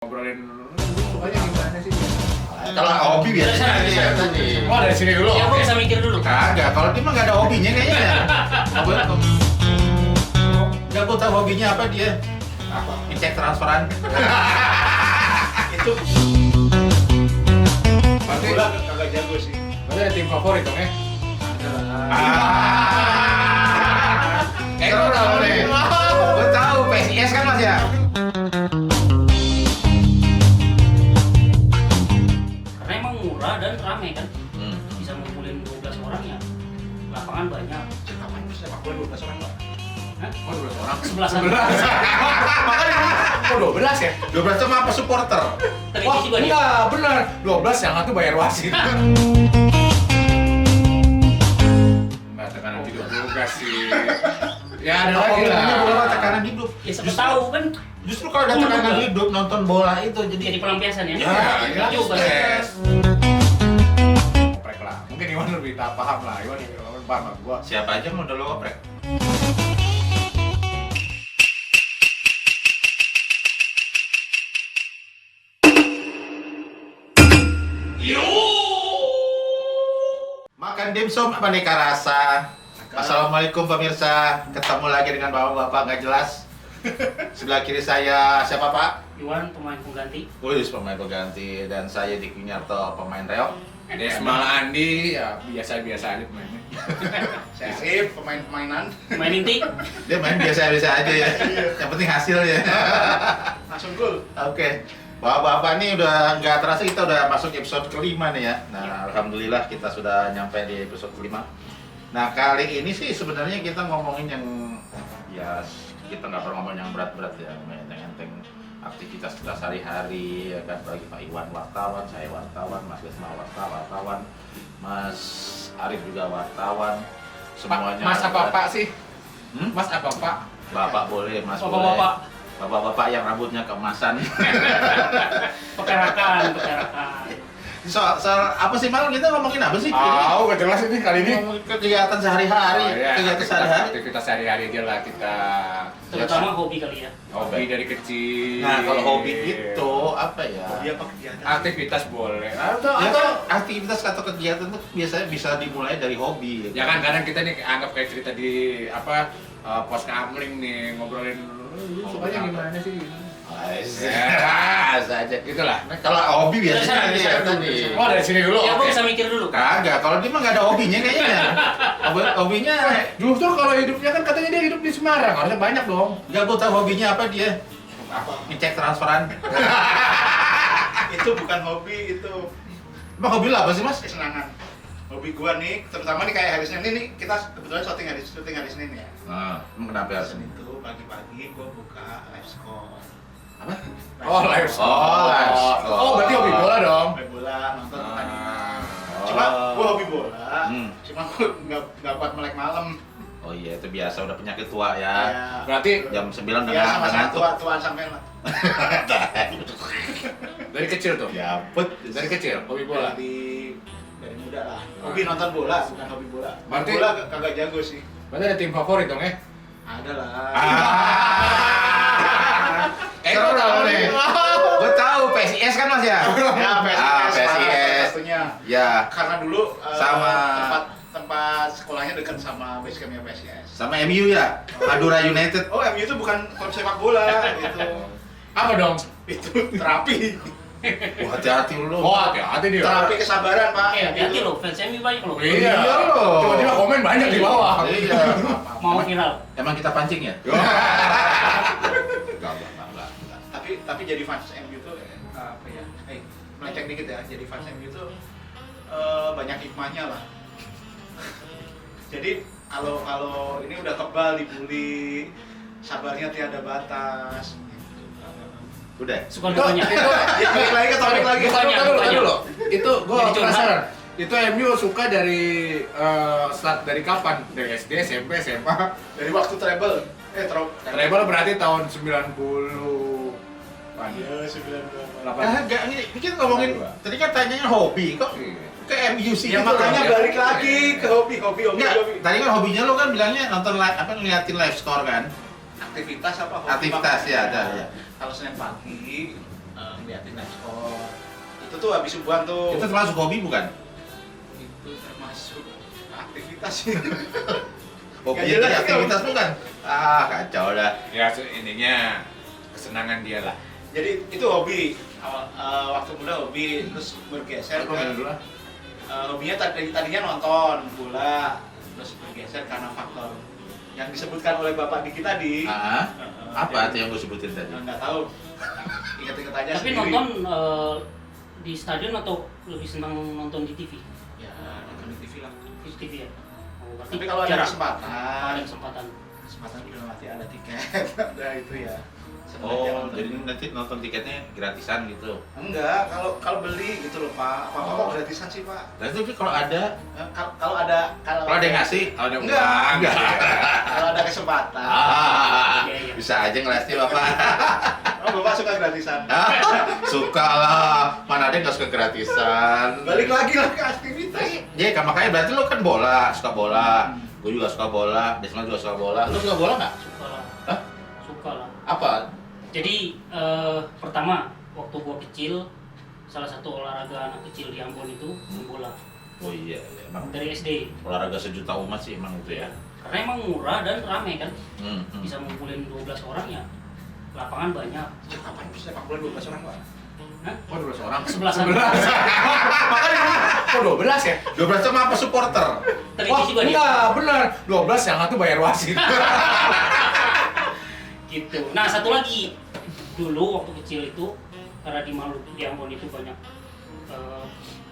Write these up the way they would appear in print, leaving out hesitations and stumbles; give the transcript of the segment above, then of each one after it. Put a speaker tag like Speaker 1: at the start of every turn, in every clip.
Speaker 1: Ngobrolin sukanya gimana sih?
Speaker 2: Kalau hobi biasanya dia tadi.
Speaker 1: Oh dari sini dulu.
Speaker 3: Ya,
Speaker 1: oke.
Speaker 3: gua bisa mikir dulu.
Speaker 2: Kagak, kalau dia mah nggak ada hobinya kayaknya. Nggak, gue tahu hobinya apa dia.
Speaker 1: Apa?
Speaker 2: Ngecek transferan.
Speaker 4: Itu
Speaker 1: Berarti
Speaker 4: bola kagak jago sih.
Speaker 1: berarti ada tim favorit dong ya?
Speaker 2: Gue tahu deh. Gue tahu PSIS kan mas ya.
Speaker 3: Karena emang murah dan ramai kan. Bisa ngumpulin 12 orang ya. Lapangan banyak.
Speaker 4: Ngapain sih sepak bola 12 orang Pak?
Speaker 3: Hah?
Speaker 1: Oh 12 orang.
Speaker 3: 11.
Speaker 1: Makanya oh 12 ya?
Speaker 2: 12 sama apa supporter?
Speaker 1: Wah
Speaker 3: Televisi banyak.
Speaker 1: enggak, bener 12 yang satu bayar wasit. Nggak tekanan hidup juga sih. Ya ada lagi lah.
Speaker 2: Hobinya bola tekanan hidup.
Speaker 3: Ya siapa tahu kan
Speaker 2: Justru kalau ada tekanan hidup nonton bola itu
Speaker 3: jadi
Speaker 2: jadi
Speaker 3: pelampiasan ya.
Speaker 2: Ya,
Speaker 3: Iya juga.
Speaker 1: stres. Oprek lah. Mungkin Iwan lebih tak paham lah. Iwan paham sama gua.
Speaker 2: siapa aja mau dulu oprek. Makan dimsum aneka rasa. Assalamualaikum pemirsa, ketemu lagi dengan bapak-bapak nggak jelas. Sebelah kiri saya siapa Pak?
Speaker 3: Iwan pemain pengganti.
Speaker 2: Luis pemain pengganti dan saya Dik Winarto pemain reok.
Speaker 1: Desmal Andi ya biasa-biasa aja pemainnya.
Speaker 4: Saya Arif, pemain-pemainan.
Speaker 3: Pemain inti.
Speaker 2: Dia main biasa-biasa aja ya. Yang penting hasilnya.
Speaker 4: Langsung gol.
Speaker 2: Oke. Bapak-bapak nih udah nggak terasa kita udah masuk episode kelima nih ya. Nah, alhamdulillah kita sudah nyampe di episode kelima. Nah, kali ini sih sebenarnya kita ngomongin yang ya kita nggak perlu ngomong yang berat-berat ya, enteng-enteng aktivitas kita sehari-hari ya kan, bagi Pak Iwan wartawan, saya wartawan, Mas Desma wartawan, Mas Arif juga wartawan, semuanya.
Speaker 1: Mas apa Pak sih?
Speaker 2: Hmm?
Speaker 1: Mas apa Pak?
Speaker 2: Bapak boleh, Mas
Speaker 3: Bapak-bapak.
Speaker 2: boleh. Bapak-bapak yang rambutnya keemasan.
Speaker 3: Pekarakan.
Speaker 2: Soal apa sih Mal? Kita ngomongin apa sih?
Speaker 1: Oh, gak jelas ini kali ini.
Speaker 2: Ngomongin kegiatan sehari-hari,
Speaker 1: Oh, iya.
Speaker 2: kegiatan sehari-hari.
Speaker 1: Aktivitas sehari-hari aja lah kita.
Speaker 3: Terutama hobi kali ya.
Speaker 1: Hobi dari kecil.
Speaker 2: Nah, kalau hobi itu apa ya?
Speaker 4: Hobi apa kegiatan?
Speaker 1: aktivitas boleh.
Speaker 2: Ya kan aktivitas atau kegiatan itu biasanya bisa dimulai dari hobi.
Speaker 1: Ya kan kadang kita nih anggap kayak cerita di apa pos kamling nih ngobrolin sukanya gimana sih?
Speaker 2: Ya, saja.
Speaker 1: Itulah.
Speaker 2: Kalau hobi biasanya
Speaker 3: Bisa,
Speaker 2: dia
Speaker 3: bisa,
Speaker 2: tadi.
Speaker 3: bisa.
Speaker 1: Oh dari sini dulu.
Speaker 3: Ya gua
Speaker 1: oke.
Speaker 3: bisa mikir dulu.
Speaker 2: Kagak, kalau dia mah nggak ada hobinya kayaknya. Hobinya
Speaker 1: Justru kalau hidupnya kan katanya dia hidup di Semarang, harusnya banyak dong.
Speaker 2: nggak, gue tahu hobinya apa dia.
Speaker 4: Apa?
Speaker 2: Ngecek transferan.
Speaker 4: Itu bukan hobi, itu
Speaker 2: Emang hobi lo apa sih Mas?
Speaker 4: kesenangan. Hobi gua nih, terutama nih kayak hari Senin ini kita kebetulan syuting hari Senin ya.
Speaker 2: Nah, emang kenapa harus
Speaker 4: Senin itu pagi-pagi gua buka live score.
Speaker 2: apa?
Speaker 1: Oh live score.
Speaker 2: Oh, live score.
Speaker 1: Oh berarti hobi bola dong.
Speaker 4: Main bola, nonton pertandingan.
Speaker 2: Oh.
Speaker 4: Cuma gua hobi bola,
Speaker 2: Hmm.
Speaker 4: cuma gua nggak kuat melek malam.
Speaker 2: Oh iya, itu biasa udah penyakit tua ya.
Speaker 4: Ya,
Speaker 1: Berarti
Speaker 2: Jam 9 udah
Speaker 4: ya sama-sama
Speaker 2: ngantuk.
Speaker 4: tuaan sampai lah.
Speaker 1: dari kecil tuh.
Speaker 2: Ya, put.
Speaker 1: Dari kecil hobi bola.
Speaker 4: Dari muda lah. Hobi nonton bola, bukan hobi bola. Main
Speaker 1: Berarti-
Speaker 4: bola kagak jago sih.
Speaker 1: Berarti ada tim favorit dong ya?
Speaker 4: Ada lah.
Speaker 1: Gua tahu nih.
Speaker 2: Gue tahu PSIS kan Mas ya?
Speaker 4: Ya, PSIS.
Speaker 2: PSIS.
Speaker 4: Satunya.
Speaker 2: Ya,
Speaker 4: Karena dulu
Speaker 2: Sama-
Speaker 4: tempat sekolahnya dekat sama base campnya PSIS.
Speaker 2: sama MU ya. Madura United.
Speaker 4: Oh, MU itu bukan klub sepak bola, itu
Speaker 1: Apa dong?
Speaker 4: terapi.
Speaker 2: Wah, hati-hati lu.
Speaker 1: Oh hati-hati dia.
Speaker 4: Terapi kesabaran, Pak.
Speaker 3: Hati-hati loh, fans MU banyak loh.
Speaker 1: Iya.
Speaker 2: Iya loh.
Speaker 1: Tiba-tiba komen banyak di bawah.
Speaker 2: Iya.
Speaker 3: Mau viral.
Speaker 2: Emang kita pancing ya?
Speaker 1: Yo.
Speaker 2: Enggak.
Speaker 4: Tapi jadi fans MU tuh apa ya? Melenceng dikit ya. Jadi fans MU tuh banyak hikmahnya lah. Jadi kalau ini udah kebal dibully, sabarnya tiada batas.
Speaker 2: Udah.
Speaker 3: Suka dukanya.
Speaker 4: Ya, balik lagi ke topik lagi.
Speaker 3: Bukannya,
Speaker 1: Tunggu
Speaker 3: bukannya.
Speaker 1: dulu. Itu gua
Speaker 3: Jadi curhat.
Speaker 1: penasaran. Itu MU suka dari start dari kapan? Dari SD, SMP, SMA.
Speaker 4: Dari waktu treble.
Speaker 1: Treble berarti tahun 90
Speaker 4: Iya, 90.
Speaker 2: Enggak, ini kita ngomongin tadi kan tanyanya hobi kok ke MU sih.
Speaker 4: Ya
Speaker 2: gitu
Speaker 4: makanya
Speaker 2: loh.
Speaker 4: balik lagi ke hobi.
Speaker 2: Enggak, tadi kan hobinya lo kan bilangnya nonton live apa ngeliatin live score kan?
Speaker 4: Aktivitas apa? Hobi
Speaker 2: Aktivitas
Speaker 4: apa?
Speaker 2: ya, ada ya.
Speaker 4: Kalau Senin pagi Itu tuh habis subuhan tuh.
Speaker 2: Itu termasuk hobi bukan?
Speaker 4: Itu termasuk aktivitas sih.
Speaker 2: Hobi
Speaker 4: Nggak
Speaker 2: itu
Speaker 4: jelas,
Speaker 2: aktivitas bukan? Ah, kacau dah.
Speaker 1: Ya ininya kesenangan dia lah.
Speaker 4: Jadi itu hobi. Waktu muda hobi, terus bergeser
Speaker 1: Aku minum
Speaker 4: ke
Speaker 1: dulu lah.
Speaker 4: hobinya tadinya nonton bola, terus bergeser karena faktor yang disebutkan oleh Bapak Diki tadi.
Speaker 2: Ah, apa
Speaker 4: Jadi,
Speaker 2: tuh yang gue sebutin tadi?
Speaker 4: nggak tahu. Ingat-ingat aja
Speaker 3: Tapi
Speaker 4: sendiri.
Speaker 3: nonton di stadion atau lebih senang nonton di TV?
Speaker 4: Ya nonton di TV lah.
Speaker 3: Di TV ya. Oh, berarti
Speaker 4: Tapi kalau ada
Speaker 3: jarang.
Speaker 4: kesempatan,
Speaker 3: Ada kesempatan.
Speaker 4: udah mati ada tiket. Udah itu ya. Sengaja
Speaker 2: Oh,
Speaker 4: nonton.
Speaker 2: jadi nanti nonton tiketnya gratisan gitu.
Speaker 4: Enggak, kalau beli gitu loh Pak. Apa-apa kok
Speaker 2: Oh.
Speaker 4: gratisan sih Pak?
Speaker 2: Dan tapi kalau ada
Speaker 4: Kalau ada
Speaker 2: kalau ada yang ngasih,
Speaker 1: Ada
Speaker 4: Enggak.
Speaker 1: enggak.
Speaker 4: kalau ada kesempatan.
Speaker 3: Iya, iya.
Speaker 2: bisa aja ngelasti Bapak.
Speaker 4: Oh, Bapak suka gratisan.
Speaker 2: Suka lah, mana ada yang nggak suka gratisan.
Speaker 4: Balik lagi lah ke aktivitas.
Speaker 2: Jadi makanya berarti lo kan suka bola. Gue juga suka bola, Desma juga suka bola. Lo suka bola nggak?
Speaker 3: Suka lah.
Speaker 2: Hah?
Speaker 3: Suka lah.
Speaker 2: Apa?
Speaker 3: Jadi pertama waktu gua kecil salah satu olahraga anak kecil di Ambon itu main bola
Speaker 2: Oh iya, emang
Speaker 3: dari SD.
Speaker 2: olahraga sejuta umat sih emang itu ya.
Speaker 3: Karena emang murah dan rame kan.
Speaker 2: Hmm.
Speaker 3: Bisa ngumpulin 12 orang ya. Lapangan banyak.
Speaker 4: Sejak kapan bisa sepak bola 12 orang Pak?
Speaker 3: Hah?
Speaker 1: Kok 12 orang?
Speaker 3: Kesebelasan.
Speaker 1: 11. Makanya kok 12 ya?
Speaker 2: 12 sama apa supporter?
Speaker 3: Teliti juga dia.
Speaker 1: enggak, benar. 12 yang satu bayar wasit.
Speaker 3: Gitu. Nah, satu lagi. Dulu waktu kecil itu karena di Maluku di Ambon itu banyak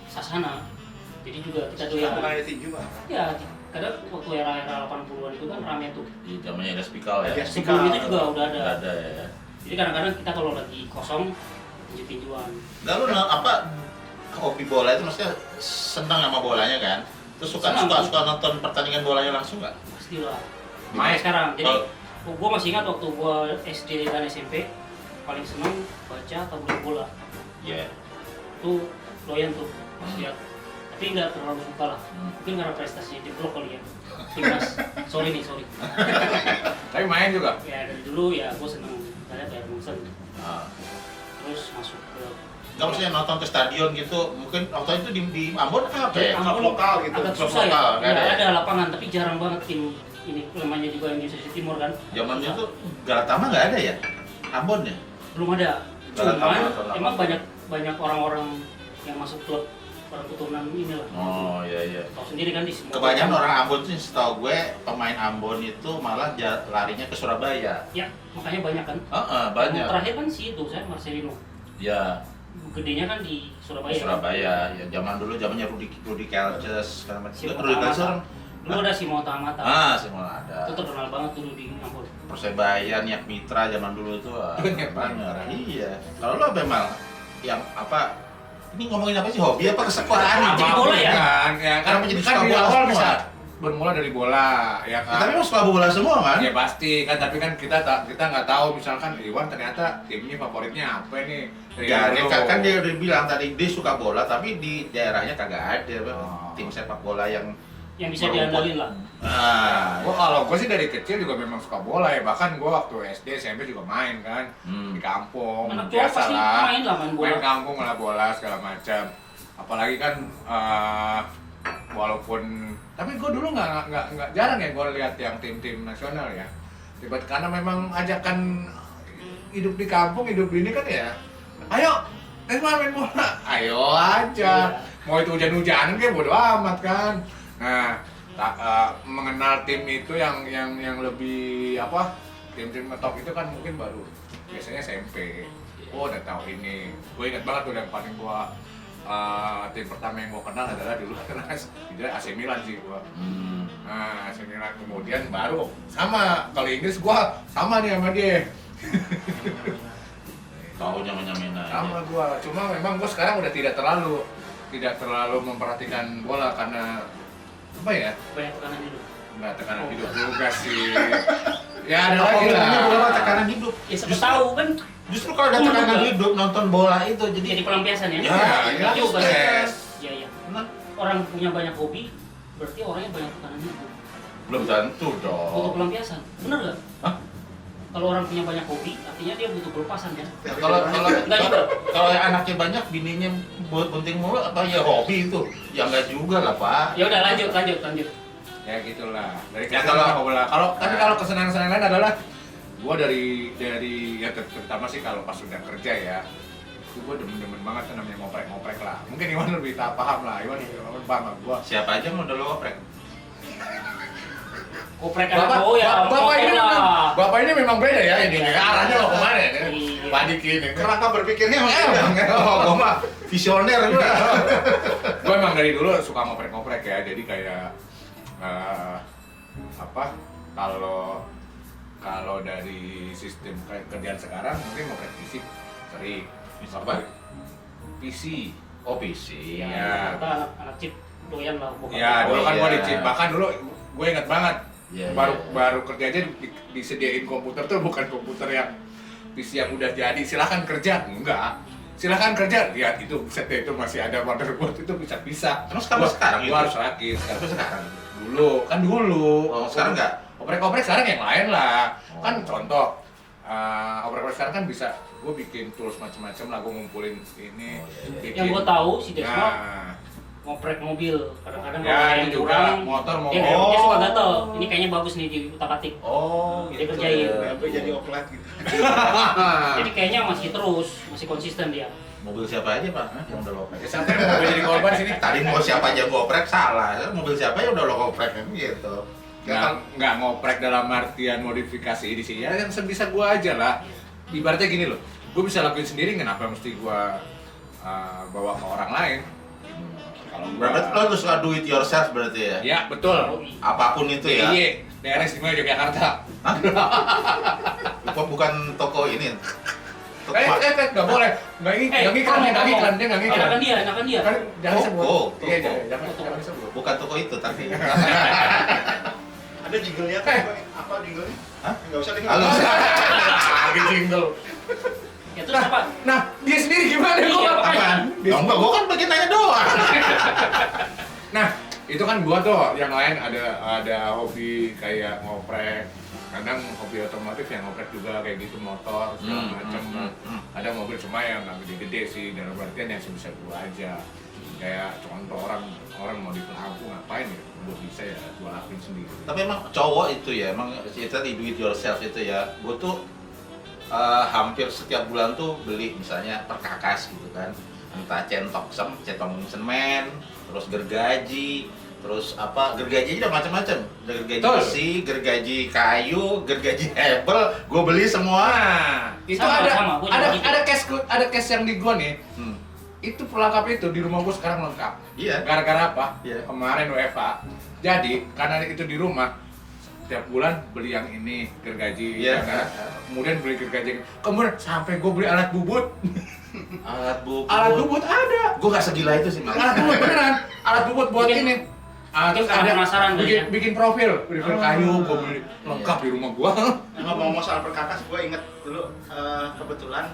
Speaker 3: sasana. Jadi juga kita doyan.
Speaker 4: Bukan ada tinju Pak.
Speaker 3: Ya, kadang waktu era-era 80-an itu kan rame tuh.
Speaker 2: Di zamannya ada spikal ya.
Speaker 4: Iya.
Speaker 3: Sebelum itu juga udah ada.
Speaker 2: Nggak ada ya.
Speaker 3: Jadi kadang-kadang kita kalau lagi kosong tinju-tinjuan.
Speaker 2: Lalu apa hobi bola itu maksudnya senang sama bolanya kan? Terus suka
Speaker 3: Senang.
Speaker 2: nonton pertandingan bolanya langsung nggak?
Speaker 3: Pastilah.
Speaker 1: Main.
Speaker 3: Sekarang. Jadi
Speaker 2: Kalau-
Speaker 3: gue masih ingat waktu gue SD dan SMP paling seneng baca tabloid bola.
Speaker 2: Iya.
Speaker 3: Itu doyan tuh pas lihat. Tapi nggak terlalu suka lah.
Speaker 2: Hmm.
Speaker 3: Mungkin karena prestasinya jeblok kali ya. Timnas. sorry.
Speaker 1: Tapi main juga.
Speaker 3: Ya dari dulu ya gue seneng kayak Bayern Munchen.
Speaker 2: Nah,
Speaker 3: Terus masuk ke
Speaker 2: nggak maksudnya nonton ke stadion gitu, mungkin waktu itu di Ambon apa ya?
Speaker 4: Klub lokal gitu.
Speaker 3: agak
Speaker 2: klub
Speaker 3: susah ya.
Speaker 2: lokal, nggak
Speaker 3: Ya,
Speaker 2: ada ya?
Speaker 3: ada lapangan tapi jarang banget tim ini namanya juga Indonesia Timur kan.
Speaker 2: Zamannya tuh Galatama nggak ada ya? Ambon ya?
Speaker 3: Belum ada.
Speaker 2: Galatama
Speaker 3: Cuman
Speaker 2: atau apa?
Speaker 3: emang banyak orang-orang yang masuk klub orang keturunan inilah.
Speaker 2: Oh iya.
Speaker 3: Tahu sendiri kan di semua.
Speaker 2: Kebanyakan orang Ambon sih setahu gue pemain Ambon itu malah larinya ke Surabaya.
Speaker 3: Ya, makanya banyak kan.
Speaker 2: Banyak.
Speaker 3: Yang terakhir kan si itu saya Marcelino.
Speaker 2: Ya,
Speaker 3: Gedenya kan di Surabaya.
Speaker 2: di Surabaya. Ya zaman dulu zamannya Rudi Kelces segala macam.
Speaker 3: Si
Speaker 2: Rudi Kelces orang
Speaker 3: Dulu ada si Mota Mata.
Speaker 2: semua ada.
Speaker 3: Itu terkenal banget dulu di Ambon.
Speaker 2: Persebaya, Niat Mitra zaman dulu itu
Speaker 1: Niat
Speaker 2: banyak.
Speaker 1: Mitra.
Speaker 2: Iya. Kalau lo apa Mal? Yang apa? Ini ngomongin apa sih hobi apa kesekolaan nih?
Speaker 3: Jadi bola ya?
Speaker 1: Kan,
Speaker 2: Kenapa jadi
Speaker 1: kan
Speaker 2: suka
Speaker 1: di
Speaker 2: bola
Speaker 1: awal
Speaker 2: semua?
Speaker 1: bisa bermula dari bola, ya
Speaker 2: Ya,
Speaker 1: kan?
Speaker 2: tapi lo suka bola semua kan?
Speaker 1: Ya pasti kan, tapi kan kita nggak tahu misalkan Iwan ternyata timnya favoritnya apa nih? Dari
Speaker 2: Ya, dia,
Speaker 1: dulu.
Speaker 2: kan dia udah bilang tadi dia suka bola, tapi di daerahnya kagak ada
Speaker 1: Oh.
Speaker 2: tim sepak bola yang
Speaker 3: Yang bisa
Speaker 2: berumput.
Speaker 3: diandalin lah.
Speaker 1: Gua kalau gue sih dari kecil juga memang suka bola ya, bahkan gue waktu SD SMP juga main kan di kampung,
Speaker 3: Anak cowok
Speaker 1: biasa
Speaker 3: pasti
Speaker 1: lah,
Speaker 3: main lah main bola.
Speaker 1: main kampung lah bola segala macam. Apalagi kan walaupun, tapi gue dulu nggak jarang ya gue lihat yang tim-tim nasional ya. Karena memang ajakan hidup di kampung, hidup ini kan ya, ayo main bola, ayo aja. Mau itu hujan-hujanan kayak bodo amat kan. Nah, mengenal tim itu yang lebih apa, tim-tim ngetop itu kan mungkin baru biasanya SMP. Oh, udah tahu ini. Gue ingat banget tuh yang paling gua tim pertama yang gua kenal adalah dulu AC Milan sih gua. Nah, AC Milan kemudian baru sama kalau Inggris gua sama nih sama dia.
Speaker 2: tahu nyamain
Speaker 1: Sama gua. Cuma memang gua sekarang udah tidak terlalu memperhatikan bola karena apa ya?
Speaker 3: Banyak tekanan hidup.
Speaker 1: Nggak tekanan hidup juga sih. Ya ada lagi
Speaker 2: Hobinya
Speaker 1: lah.
Speaker 2: bola mah tekanan hidup.
Speaker 3: Ya siapa tahu kan
Speaker 2: Justru kalau ada tekanan hidup nonton bola itu
Speaker 3: jadi
Speaker 2: jadi
Speaker 3: pelampiasan ya.
Speaker 1: Ya, ya,
Speaker 3: juga sih.
Speaker 1: stres.
Speaker 3: Iya.
Speaker 2: Nah,
Speaker 3: Orang punya banyak hobi berarti orangnya banyak tekanan hidup.
Speaker 2: belum tentu
Speaker 3: Untuk
Speaker 2: dong.
Speaker 3: pelampiasan. Bener gak?
Speaker 2: Hah?
Speaker 3: kalau orang punya banyak hobi, artinya dia butuh pelepasan kan?
Speaker 2: Kalau kalau yang anaknya banyak, bininya bunting mulu, apa ya hobi itu? Ya enggak juga lah Pak.
Speaker 3: Ya udah lanjut.
Speaker 1: Ya gitulah. Dari
Speaker 2: Ya,
Speaker 1: tapi kalau kesenangan-kesenangan lain adalah gua dari ya terutama sih kalau pas sudah kerja ya. Itu gua demen-demen banget tuh namanya ngoprek-ngoprek lah. Mungkin Iwan lebih paham lah. Iwan paham lah gua.
Speaker 2: Siapa aja modal lo oprek?
Speaker 3: Koprek anak cowok ya, koprek lah.
Speaker 1: Bapak ini memang beda ya ini. Arahnya mau kemana ya?
Speaker 3: Iya.
Speaker 1: Balikin ini.
Speaker 4: Kerangka berpikirnya
Speaker 1: Emang,
Speaker 2: Gua mah visioner juga.
Speaker 1: Gue emang dari dulu suka ngoprek-ngoprek ya, jadi kayak kalau dari sistem kerjaan sekarang mungkin ngoprek fisik sering.
Speaker 2: Apa?
Speaker 1: PC.
Speaker 2: Oh PC.
Speaker 1: Iya.
Speaker 3: Kita anak chip doyan lah. bukan.
Speaker 1: Ya, dulu kan
Speaker 2: iya.
Speaker 1: gue di chip, bahkan dulu gue ingat banget.
Speaker 2: Iya,
Speaker 1: baru kerja aja disediain komputer tuh bukan komputer yang PC yang udah jadi, silahkan kerja, enggak. Silahkan kerja, lihat itu setnya itu masih ada motherboard itu bisa.
Speaker 2: Terus kalau sekarang
Speaker 1: gua
Speaker 2: itu?
Speaker 1: harus rakit.
Speaker 2: Tapi sekarang.
Speaker 1: Dulu.
Speaker 2: Oh, sekarang enggak?
Speaker 1: Oprek-oprek sekarang yang lain lah. Kan contoh, oprek-oprek sekarang kan bisa gue bikin tools macam-macam lah, gue ngumpulin ini. Bikin.
Speaker 3: Yang gua tahu si Desma
Speaker 1: Nah,
Speaker 3: ngoprek mobil, kadang-kadang
Speaker 1: ya
Speaker 3: kalau
Speaker 1: itu
Speaker 3: yang
Speaker 1: juga
Speaker 3: kurang,
Speaker 1: motor mau.
Speaker 3: dia suka gatel. Ini kayaknya bagus nih di utak-atik.
Speaker 2: Oh,
Speaker 3: Dia
Speaker 2: gitu.
Speaker 3: kerjain.
Speaker 4: sampai jadi oplet gitu.
Speaker 3: Jadi kayaknya masih konsisten dia.
Speaker 2: Mobil siapa aja Pak? Yang udah lo oprek?
Speaker 1: Ya, sampai mau jadi korban sini.
Speaker 2: Tadi mau siapa aja gua oprek salah. Mobil siapa ya udah lo oprek kan gitu.
Speaker 1: Nggak ngoprek dalam artian modifikasi ini sih, ya yang sebisa gua aja lah. Ibaratnya gini loh, gua bisa lakuin sendiri, kenapa mesti gua bawa ke orang lain? Kalau
Speaker 2: Berarti lo tuh suka do it yourself berarti ya?
Speaker 1: Ya betul.
Speaker 2: Apapun itu ya.
Speaker 1: Iya, daerah istimewa Yogyakarta.
Speaker 2: Bukan toko ini. Toko mak-
Speaker 1: Nggak boleh, nggak iklan, dia nggak iklan.
Speaker 3: Enakan dia.
Speaker 1: Kan jangan sebut.
Speaker 2: Toko.
Speaker 1: Iya, jangan sebut.
Speaker 2: Bukan toko itu tapi.
Speaker 4: Ada jinglenya tuh apa jinglenya?
Speaker 2: Hah?
Speaker 4: Enggak usah deh.
Speaker 2: Halo.
Speaker 1: Lagi jingle.
Speaker 3: Ya terus apa?
Speaker 1: Nah, dia sendiri gimana
Speaker 3: Iya,
Speaker 1: gua?
Speaker 3: makanya.
Speaker 2: Enggak, gua kan bagian nanya doang.
Speaker 1: Nah, itu kan gua tuh yang lain ada hobi kayak ngoprek. Kadang hobi otomotif yang ngoprek juga kayak gitu, motor segala macam. Ada mobil cuma yang nggak gede-gede sih, dalam artian yang sebisa gua aja. Kayak contoh orang mau di lampu ngapain ya? Gua bisa ya gua lakuin sendiri.
Speaker 2: Tapi emang cowok itu ya, emang kita di do it yourself itu ya. Gua tuh hampir setiap bulan tuh beli misalnya perkakas gitu kan. Entah centong semen, terus gergaji, terus apa gergaji udah macam-macam. Ada gergaji
Speaker 1: Betul.
Speaker 2: besi, gergaji kayu, gergaji hebel, gue beli semua.
Speaker 1: Nah, itu
Speaker 3: Sama, gua juga gitu.
Speaker 1: ada case yang di gua nih.
Speaker 2: Hmm.
Speaker 1: Itu pelengkap itu di rumah gua sekarang lengkap.
Speaker 2: Iya.
Speaker 1: Gara-gara apa?
Speaker 2: Iya.
Speaker 1: Kemarin WFA. Jadi karena itu di rumah setiap bulan beli yang ini gergaji,
Speaker 2: Iya.
Speaker 1: ya kan? Kemudian beli gergaji, kemudian sampai gue beli alat bubut.
Speaker 2: Alat bubut.
Speaker 1: Alat bubut ada.
Speaker 2: Gue gak segila itu sih, Mas.
Speaker 1: Alat bubut beneran. Alat bubut buat
Speaker 3: Bikin-
Speaker 1: ini. Terus
Speaker 3: bikin
Speaker 1: ada
Speaker 3: penasaran kali ya.
Speaker 1: bikin profil kayu, gue beli lengkap di rumah gua.
Speaker 4: Ngomong-ngomong soal perkakas, gue inget dulu kebetulan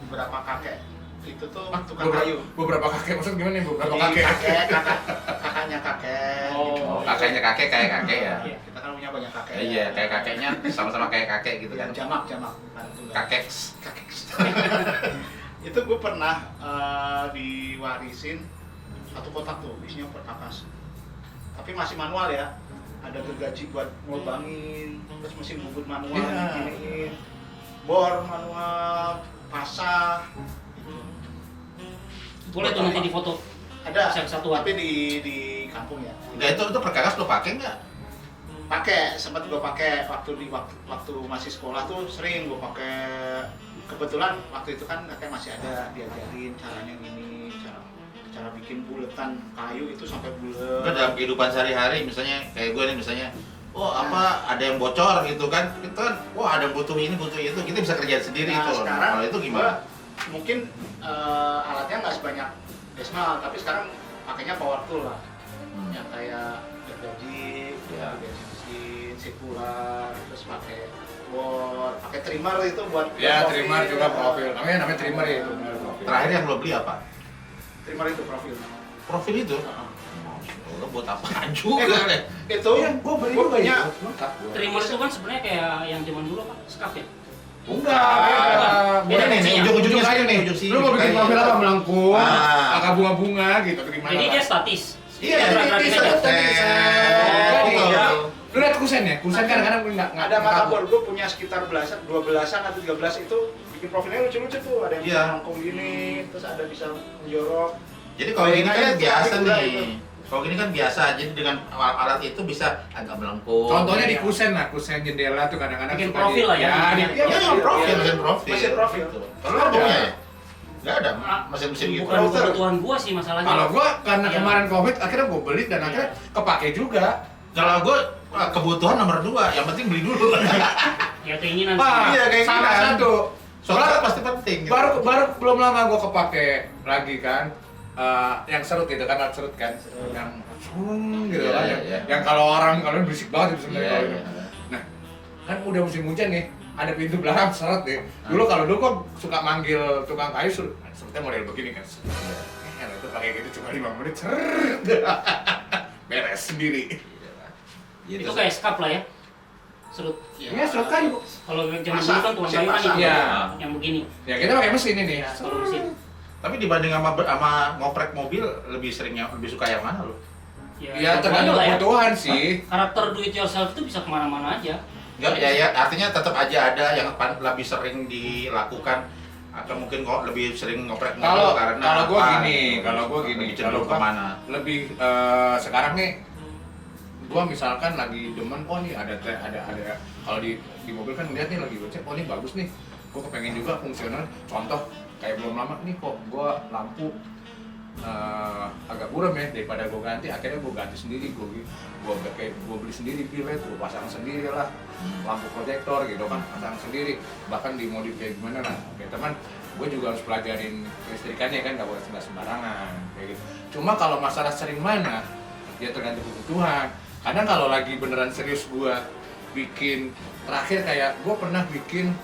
Speaker 4: beberapa kakek itu tuh tukang kayu.
Speaker 1: Beberapa kakek, maksud gimana nih beberapa
Speaker 4: Jadi
Speaker 1: kakek?
Speaker 4: kakaknya kakek.
Speaker 3: Oh.
Speaker 4: gitu.
Speaker 2: Oh, kakeknya kakek kayak kakek ya.
Speaker 3: Iya.
Speaker 4: Kita kan punya banyak kakek.
Speaker 2: Iya, kayak kakeknya sama-sama kayak kakek gitu kan.
Speaker 4: Jamak. Bukan tunggal.
Speaker 2: Kakek.
Speaker 4: Itu gue pernah diwarisin satu kotak tuh isinya perkakas. Tapi masih manual ya. Ada gergaji buat ngelubangin, terus mesin bubut manual,
Speaker 1: Iya.
Speaker 4: diginiin, bor manual, pasah.
Speaker 3: Boleh tuh nanti di foto.
Speaker 4: Ada,
Speaker 3: Satu-satuan.
Speaker 4: tapi di kampung ya.
Speaker 2: Enggak itu perkakas lo pakai nggak?
Speaker 4: Pakai, sempat gue pakai waktu masih sekolah tuh sering gue pakai. Kebetulan waktu itu kan kakek masih ada diajarin caranya gini, cara bikin buletan kayu itu sampai bulet.
Speaker 2: Kan dalam kehidupan sehari-hari misalnya kayak gue nih misalnya, oh apa ada yang bocor gitu kan, itu kan, wah ada butuh ini butuh itu, kita bisa kerjain sendiri
Speaker 4: Nah,
Speaker 2: tuh.
Speaker 4: sekarang
Speaker 2: Kalau itu gimana?
Speaker 4: mungkin alatnya nggak sebanyak Desmal, tapi sekarang pakainya power tool lah, yang kayak gergaji,
Speaker 2: Ya.
Speaker 4: gergaji mesin, sirkular, terus pakai bor, pakai trimmer itu buat
Speaker 1: Ya,
Speaker 4: profil.
Speaker 1: trimmer juga profil. Namanya trimmer ya itu. Profil.
Speaker 2: Terakhir yang lo beli apa?
Speaker 4: Trimmer itu profil.
Speaker 2: Profil itu.
Speaker 4: Heeh.
Speaker 2: Lo buat apaan juga deh?
Speaker 4: Itu
Speaker 1: Iya, gua beli
Speaker 4: gua
Speaker 1: juga
Speaker 4: punya.
Speaker 1: itu. Lengkap gua.
Speaker 3: Trimmer itu kan sebenarnya kayak yang zaman dulu apa? Skaf ya?
Speaker 1: Enggak, beda.
Speaker 3: Beda
Speaker 2: nih,
Speaker 3: fungsinya.
Speaker 2: ujung-ujungnya
Speaker 1: Ujung aja
Speaker 2: sini,
Speaker 1: nih.
Speaker 2: ujung sini.
Speaker 1: Lu mau bikin mobil apa melengkung,
Speaker 2: Ah.
Speaker 1: agak bunga-bunga gitu gimana?
Speaker 3: Jadi
Speaker 1: lah?
Speaker 3: dia statis.
Speaker 2: Iya,
Speaker 3: Berat-berat
Speaker 1: bisa
Speaker 3: aja.
Speaker 1: tuh.
Speaker 2: Oh,
Speaker 1: Iya.
Speaker 2: betul.
Speaker 1: Lu lihat kusen ya? Kusen kadang-kadang nggak
Speaker 4: Ada motherboard gue punya sekitar 12-an atau 13 itu bikin profilnya lucu-lucu tuh, ada yang
Speaker 2: Iya.
Speaker 4: bisa melengkung gini, terus ada bisa menjorok.
Speaker 2: Jadi kalau gini kan
Speaker 4: Bayangin aja,
Speaker 2: biasa
Speaker 4: tapi gula
Speaker 2: nih.
Speaker 4: itu.
Speaker 2: Kalau gini kan biasa, jadi dengan alat itu bisa agak melengkung.
Speaker 1: Contohnya di kusen lah, kusen jendela tuh kadang-kadang
Speaker 3: Bikin
Speaker 1: suka
Speaker 3: profil lah ya.
Speaker 1: Ya,
Speaker 3: Iya,
Speaker 2: Iya, mesin profil, mesin profil.
Speaker 4: Mesin profil.
Speaker 2: Gitu. Kalau lu punya ya? Nggak ada mesin-mesin gitu.
Speaker 3: Bukan kebutuhan gua sih masalahnya.
Speaker 1: Kalau gua karena
Speaker 3: Iya.
Speaker 1: kemarin Covid akhirnya gua beli dan akhirnya kepake juga.
Speaker 2: Kalau gue kebutuhan nomor 2, yang penting beli dulu.
Speaker 3: Ya keinginan.
Speaker 1: Wah,
Speaker 2: Iya, kayak
Speaker 1: sama
Speaker 2: gitu.
Speaker 1: satu.
Speaker 2: Soalnya pasti penting. Gitu.
Speaker 1: Baru belum lama gua kepake lagi kan. Yang serut itu kan, alat serut kan, yang gitu
Speaker 2: Iya,
Speaker 1: kan,
Speaker 2: iya.
Speaker 1: yang kalau orang kalian berisik banget itu sebenarnya
Speaker 2: Iya,
Speaker 1: kalau
Speaker 2: iya.
Speaker 1: itu. Nah, kan udah musim hujan nih, ada pintu belakang seret nih. Dulu kalau dulu kok suka manggil tukang kayu serutnya model begini kan. Itu pakai gitu cuma 5 menit, seret. Beres sendiri.
Speaker 3: Itu kayak skaf lah ya. Serut.
Speaker 1: Iya, serut kayu.
Speaker 3: Kalau zaman
Speaker 4: Masak,
Speaker 3: dulu kan tukang
Speaker 4: mesin
Speaker 3: kayu kan
Speaker 4: masak.
Speaker 3: itu.
Speaker 1: Iya.
Speaker 3: Yang begini.
Speaker 1: Ya kita pakai mesin ini.
Speaker 3: Ya, kalau mesin.
Speaker 2: Tapi dibanding sama ngoprek mobil, lebih suka yang mana lo?
Speaker 1: Ya tergantung
Speaker 3: lah ya.
Speaker 1: kebutuhan sih.
Speaker 3: Karakter do it yourself itu bisa kemana-mana aja.
Speaker 2: Enggak, ya artinya tetap aja ada yang lebih sering dilakukan atau mungkin kok lebih sering ngoprek mobil
Speaker 1: Kalau
Speaker 2: karena
Speaker 1: kalau gua
Speaker 2: apa,
Speaker 1: gini,
Speaker 2: gitu.
Speaker 1: kalau gua gini,
Speaker 2: Lebih cenderung
Speaker 1: kalau gua
Speaker 2: kemana?
Speaker 1: lebih sekarang nih gua misalkan lagi demen, oh nih ada kalau di mobil kan ngeliat nih lagi gocek, oh ini bagus nih, gua kepengen juga fungsional. Contoh kayak belum lama nih kok gua lampu agak buram ya, daripada gua ganti, akhirnya gua ganti sendiri, gua beli sendiri billet, gua pasang sendiri lah lampu proyektor gitu kan, pasang sendiri, bahkan dimodif kayak gimana lah. Oke teman, gue juga harus pelajarin kelistrikannya kan, nggak boleh sembarangan kayak gitu. Cuma kalau masalah sering mana, ya tergantung kebutuhan. Kadang kalau lagi beneran serius gue bikin, terakhir kayak gue pernah bikin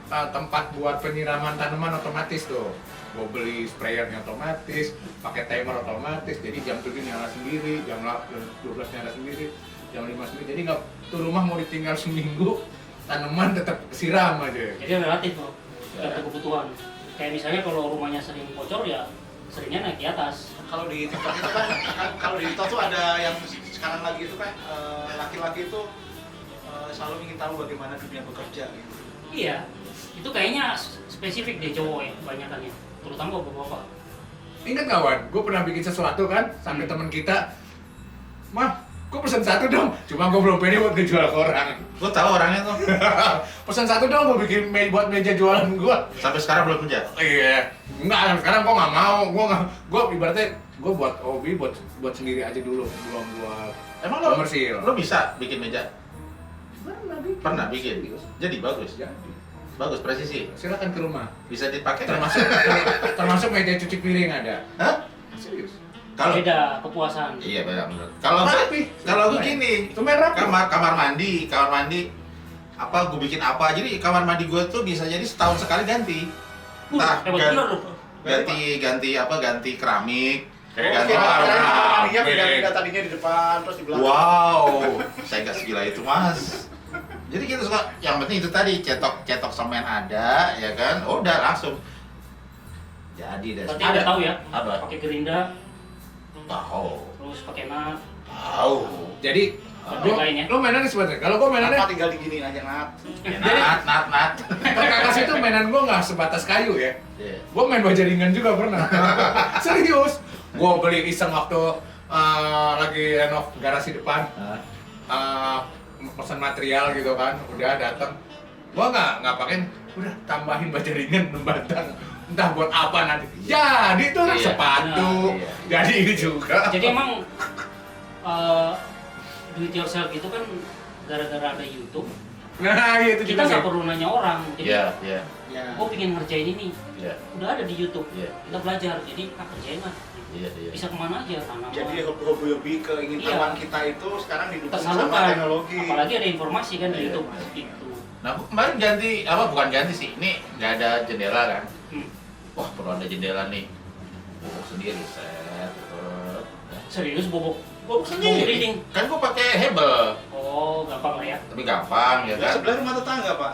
Speaker 1: tempat buat penyiraman tanaman otomatis tuh. Gue beli sprayernya otomatis, pakai timer otomatis, jadi jam 7 nyala sendiri, jam 12 nyala sendiri, jam 5 sendiri. Jadi nggak tuh rumah mau ditinggal seminggu, tanaman tetap siram aja.
Speaker 3: Jadi relatif loh. Tergantung kebutuhan. Kayak misalnya kalau rumahnya sering bocor ya seringnya naik di atas.
Speaker 4: Kalau di TikTok itu kan, kalau di TikTok tuh ada yang sekarang lagi itu kan laki-laki itu selalu ingin tahu bagaimana dunia bekerja gitu.
Speaker 3: Iya. Itu kayaknya spesifik deh cowok ya kebanyakannya. Terutama bapak-bapak.
Speaker 1: Ingat nggak Wan? Gue pernah bikin sesuatu kan, sampai teman kita, mah, gue pesan satu dong. Cuma gue belum pede buat ngejual ke orang.
Speaker 2: Gue tahu orangnya tuh.
Speaker 1: Pesan satu dong, gue bikin buat meja jualan gue.
Speaker 2: Sampai sekarang belum kerja.
Speaker 1: Iya, enggak. Sekarang gue nggak mau. Gue ibaratnya gue buat hobi, buat sendiri aja dulu, belum buat
Speaker 2: Emang lo
Speaker 1: komersil.
Speaker 2: lo bisa bikin meja? Pernah bikin.
Speaker 1: Serius.
Speaker 2: Jadi bagus.
Speaker 1: Jadi,
Speaker 2: Bagus, presisi.
Speaker 1: silakan ke rumah.
Speaker 2: Bisa dipakai nggak?
Speaker 1: Termasuk meja cuci piring ada.
Speaker 2: Hah?
Speaker 1: Serius.
Speaker 2: Kalau
Speaker 3: Beda kepuasan.
Speaker 2: iya benar. Kalau
Speaker 1: Rapi.
Speaker 2: gue gini,
Speaker 1: Itu main rapi.
Speaker 2: kamar mandi apa gue bikin apa, jadi kamar mandi gue tuh bisa jadi setahun sekali ganti. Nah,
Speaker 3: Hebat
Speaker 2: gan-
Speaker 3: bener loh.
Speaker 2: ganti keramik, ganti
Speaker 1: Oke,
Speaker 2: warna.
Speaker 4: Tadinya beda tadinya di depan terus di belakang.
Speaker 2: Wow, saya nggak segila itu mas. Jadi kita suka, yang penting itu tadi cetok semen ada, ya kan? Oh, udah langsung. Jadi deh.
Speaker 3: Berarti ada tahu ya?
Speaker 2: Apa?
Speaker 3: Pakai gerinda,
Speaker 2: Tahu.
Speaker 3: terus pakai nat.
Speaker 2: Tahu.
Speaker 1: Jadi,
Speaker 3: Lainnya.
Speaker 1: lo mainannya sebenarnya. Kalau gue mainannya,
Speaker 4: Apa tinggal diginiin aja nat.
Speaker 2: Ya, nat.
Speaker 1: kakak itu mainan gue nggak sebatas kayu ya.
Speaker 2: Iya.
Speaker 1: Gue main baja ringan juga pernah. Serius. Gue beli iseng waktu lagi renov garasi depan. Pesan material gitu kan, udah datang. Gue nggak pakein, udah tambahin baja ringan 6 batang. Entah buat apa nanti. Jadi tuh
Speaker 2: Iya.
Speaker 1: sepatu.
Speaker 2: Iya.
Speaker 1: Jadi ini juga.
Speaker 3: Jadi emang do it yourself itu kan gara-gara ada YouTube.
Speaker 1: Nah, itu
Speaker 3: Kita
Speaker 1: juga
Speaker 3: nggak
Speaker 1: sih.
Speaker 3: perlu nanya orang. Jadi
Speaker 2: Iya, iya,
Speaker 4: Ya.
Speaker 3: gue pengen ngerjain ini,
Speaker 2: iya,
Speaker 3: udah ada di YouTube.
Speaker 2: iya,
Speaker 3: Kita belajar, jadi kerjain lah.
Speaker 2: iya, iya.
Speaker 3: Bisa kemana aja tanaman.
Speaker 4: Jadi hobi-hobi keingintahuan
Speaker 3: Iya.
Speaker 4: kita itu sekarang didukung sama
Speaker 3: tersalurkan.
Speaker 4: teknologi.
Speaker 3: Apalagi ada informasi kan di
Speaker 2: Iya.
Speaker 3: YouTube itu.
Speaker 2: Nah, gua kemarin bukan ganti sih, ini nggak ada jendela kan?
Speaker 3: Hmm.
Speaker 2: Wah, perlu ada jendela nih. Bubuk sendiri, set. Gitu.
Speaker 3: Serius bobok
Speaker 2: Sendiri.
Speaker 3: keriting.
Speaker 2: Kan gua pakai hebel,
Speaker 3: Oh, gampang lah ya.
Speaker 2: tapi gampang ya
Speaker 4: Di
Speaker 2: kan.
Speaker 4: sebelah rumah tetangga, Pak.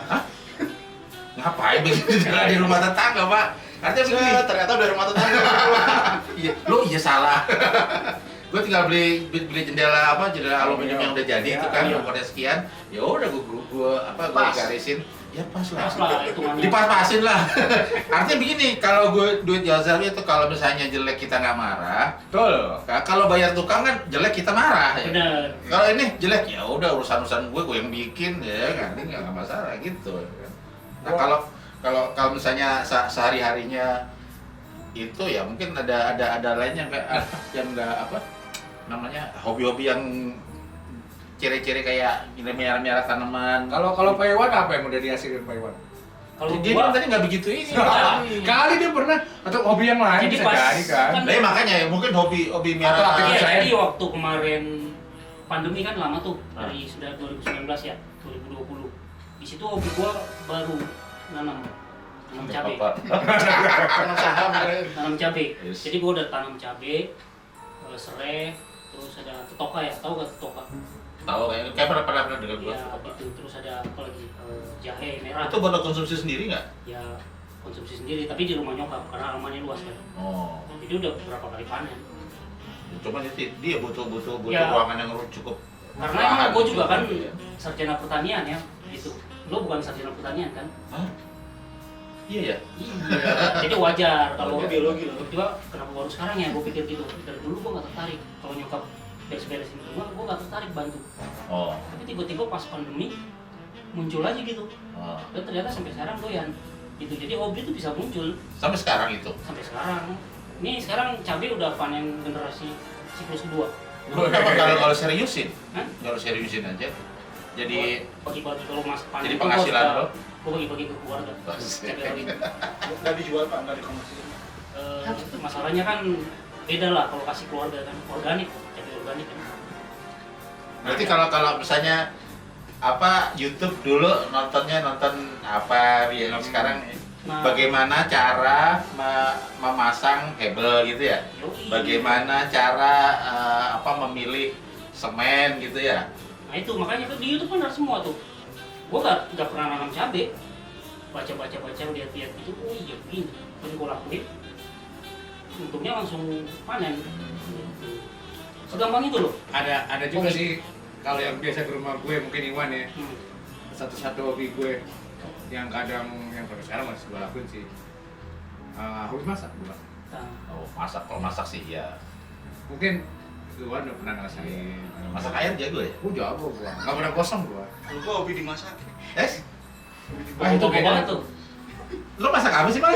Speaker 2: Ngapain begitu jalan di rumah tetangga, Pak? Artinya begini.
Speaker 4: Ternyata udah rumah tetangga.
Speaker 2: Iya, lu iya salah. Gue tinggal beli jendela aluminium yang udah jadi itu kan,
Speaker 3: Iya.
Speaker 2: ukurnya sekian. Ya udah gue
Speaker 4: Pas.
Speaker 2: garisin. Ya pas lah.
Speaker 3: Pas lah hitungannya.
Speaker 2: Dipas-pasin lah. Artinya begini, kalau gue duit jasa itu kalau misalnya jelek kita nggak marah.
Speaker 1: Betul.
Speaker 2: Kalau bayar tukang kan jelek kita marah ya.
Speaker 3: Bener.
Speaker 2: Kalau ini jelek ya udah urusan gue yang bikin ya kan, ini nggak masalah gitu. Nah kalau misalnya sehari-harinya itu ya mungkin ada lain yang kayak yang nggak apa namanya hobi-hobi yang ciri-ciri kayak miara tanaman.
Speaker 1: Kalau Pak Iwan apa yang udah dihasilin Pak Iwan?
Speaker 3: Kalau
Speaker 2: Dia
Speaker 3: gua
Speaker 2: bilang tadi nggak begitu ini.
Speaker 1: Kali dia pernah atau hobi yang lain
Speaker 3: Jadi
Speaker 1: bisa
Speaker 3: pas-
Speaker 1: jadi kan.
Speaker 3: kan-
Speaker 2: Nah, makanya ya, mungkin hobi miara
Speaker 1: Atau aktif
Speaker 3: Iya,
Speaker 1: saya.
Speaker 3: jadi waktu kemarin pandemi kan lama tuh dari sudah 2019 ya, 2020. Di situ hobi gua baru nanam cabai.
Speaker 4: Tanam saham.
Speaker 3: Tanam cabai.
Speaker 2: Yes.
Speaker 3: Jadi gua udah tanam cabai, serai, terus ada tetoka ya, tahu gak tetoka?
Speaker 2: Tahu kayak pernah dengar gua.
Speaker 3: Ya gitu, terus ada apa lagi? Jahe merah.
Speaker 2: Itu buat konsumsi sendiri nggak?
Speaker 3: Ya konsumsi sendiri, tapi di rumah nyokap karena halamannya luas kan.
Speaker 2: Oh.
Speaker 3: Jadi udah beberapa kali panen.
Speaker 2: Cuma dia butuh
Speaker 3: Ya.
Speaker 2: ruangan yang cukup.
Speaker 3: Karena
Speaker 2: lahan
Speaker 3: emang gue juga
Speaker 2: gitu,
Speaker 3: kan
Speaker 2: ya.
Speaker 3: sarjana pertanian ya, gitu. Lo bukan sarjana pertanian kan?
Speaker 2: Hah? Iya ya.
Speaker 3: Iya. Jadi wajar kalau
Speaker 2: Wajar.
Speaker 4: Biologi loh.
Speaker 3: tiba-tiba kenapa baru sekarang ya gue pikir gitu. Dari dulu gue nggak tertarik kalau nyokap beres-beresin rumah, gue nggak tertarik bantu.
Speaker 2: Oh.
Speaker 3: Tapi tiba-tiba pas pandemi muncul aja gitu.
Speaker 2: Oh.
Speaker 3: Dan ternyata sampai sekarang doyan. Gitu. Jadi hobi itu bisa muncul
Speaker 2: Sampai sekarang itu.
Speaker 3: sampai sekarang. Ini sekarang cabai udah panen generasi siklus kedua.
Speaker 2: Kalau seriusin,
Speaker 3: Hah?
Speaker 2: kalau seriusin aja. Jadi
Speaker 3: Bagi-bagi kalau mas panen
Speaker 2: Jadi
Speaker 3: itu
Speaker 2: penghasilan
Speaker 3: gua
Speaker 2: lo?
Speaker 3: Gue bagi-bagi ke keluarga. Cabai rawit.
Speaker 4: Nggak dijual, Pak, nggak dikomersilin.
Speaker 3: Masalahnya kan beda lah kalau kasih keluarga kan organik, cabai organik kan.
Speaker 2: berarti kalau misalnya apa YouTube dulu nonton apa yang sekarang
Speaker 3: Nah.
Speaker 2: bagaimana cara memasang hebel gitu ya?
Speaker 3: Yoi.
Speaker 2: Bagaimana cara memilih semen gitu ya?
Speaker 3: Nah itu makanya kan di YouTube kan ada semua tuh. Gua nggak pernah nanam cabai, baca lihat-lihat gitu. Oh iya begini, dan gua lakuin. Untungnya langsung panen. Gitu. Segampang itu loh.
Speaker 1: Ada juga sih kalau yang biasa ke rumah gue mungkin Iwan ya.
Speaker 3: Hmm.
Speaker 1: Satu-satu hobi gue yang kadang yang pada sekarang masih gue lakuin sih. Hobi masak gue.
Speaker 3: Nah,
Speaker 2: Oh, kalau masak sih ya.
Speaker 1: Mungkin Iwan udah pernah ngerasain.
Speaker 2: Masak air jago ya?
Speaker 1: Gue jago gue. Nggak pernah kosong gue.
Speaker 4: Kalau gua hobi dimasak.
Speaker 1: itu
Speaker 3: itu
Speaker 1: beda
Speaker 3: banget
Speaker 1: tuh.
Speaker 3: tuh.
Speaker 2: Lo masak apa sih, Bang?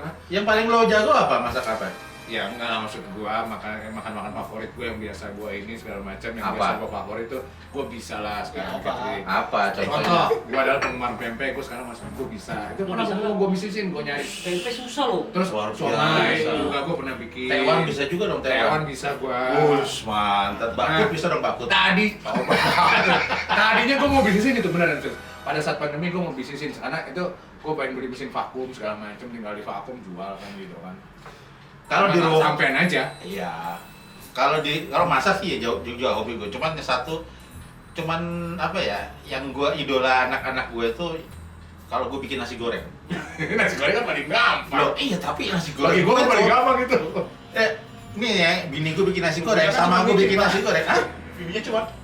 Speaker 1: Hah?
Speaker 2: Yang paling lo jago apa? Masak apa?
Speaker 1: Ya enggak lah, maksud gua makan favorit gue yang biasa gua ini segala macam yang
Speaker 2: Apa?
Speaker 1: biasa gua favorit tuh gua bisa lah sekarang.
Speaker 4: Apa?
Speaker 1: Gitu.
Speaker 2: Apa
Speaker 1: Contoh,
Speaker 2: contohnya?
Speaker 1: gua adalah penggemar pempek, gua sekarang masih gua bisa. Itu
Speaker 3: Gua
Speaker 1: pernah
Speaker 3: bisa.
Speaker 1: gua bisisin, gua nyari.
Speaker 3: Tempe susah loh.
Speaker 1: Terus
Speaker 2: Luar
Speaker 1: somai
Speaker 2: biasa.
Speaker 1: juga gua pernah bikin.
Speaker 2: Tewan bisa juga dong,
Speaker 1: Tewan bisa gua.
Speaker 2: Us, mantap. Bakut
Speaker 1: Nah.
Speaker 2: bisa dong, bakut.
Speaker 1: Tadi, tadinya gua mau bisisin itu beneran tuh. Pada saat pandemi gua mau bisisin karena itu gua pengen beli mesin vakum segala macam, tinggal di vakum jual kan gitu kan.
Speaker 2: Kalau di rumah
Speaker 1: sampean aja.
Speaker 2: iya. Kalau masak sih ya jauh juga hobi gue. Cuman apa ya? Yang gue idola anak-anak gue itu kalau gue bikin nasi goreng.
Speaker 1: Nasi goreng kan paling gampang.
Speaker 2: Loh, iya tapi nasi
Speaker 1: Bagi
Speaker 2: goreng
Speaker 1: gua kan
Speaker 2: itu-
Speaker 1: paling gampang itu.
Speaker 2: Ini ya, bini gue bikin nasi goreng
Speaker 4: Bumbunya kan
Speaker 2: sama
Speaker 4: cuma
Speaker 2: gue
Speaker 4: micin,
Speaker 2: bikin
Speaker 4: Pak.
Speaker 2: nasi goreng. Hah?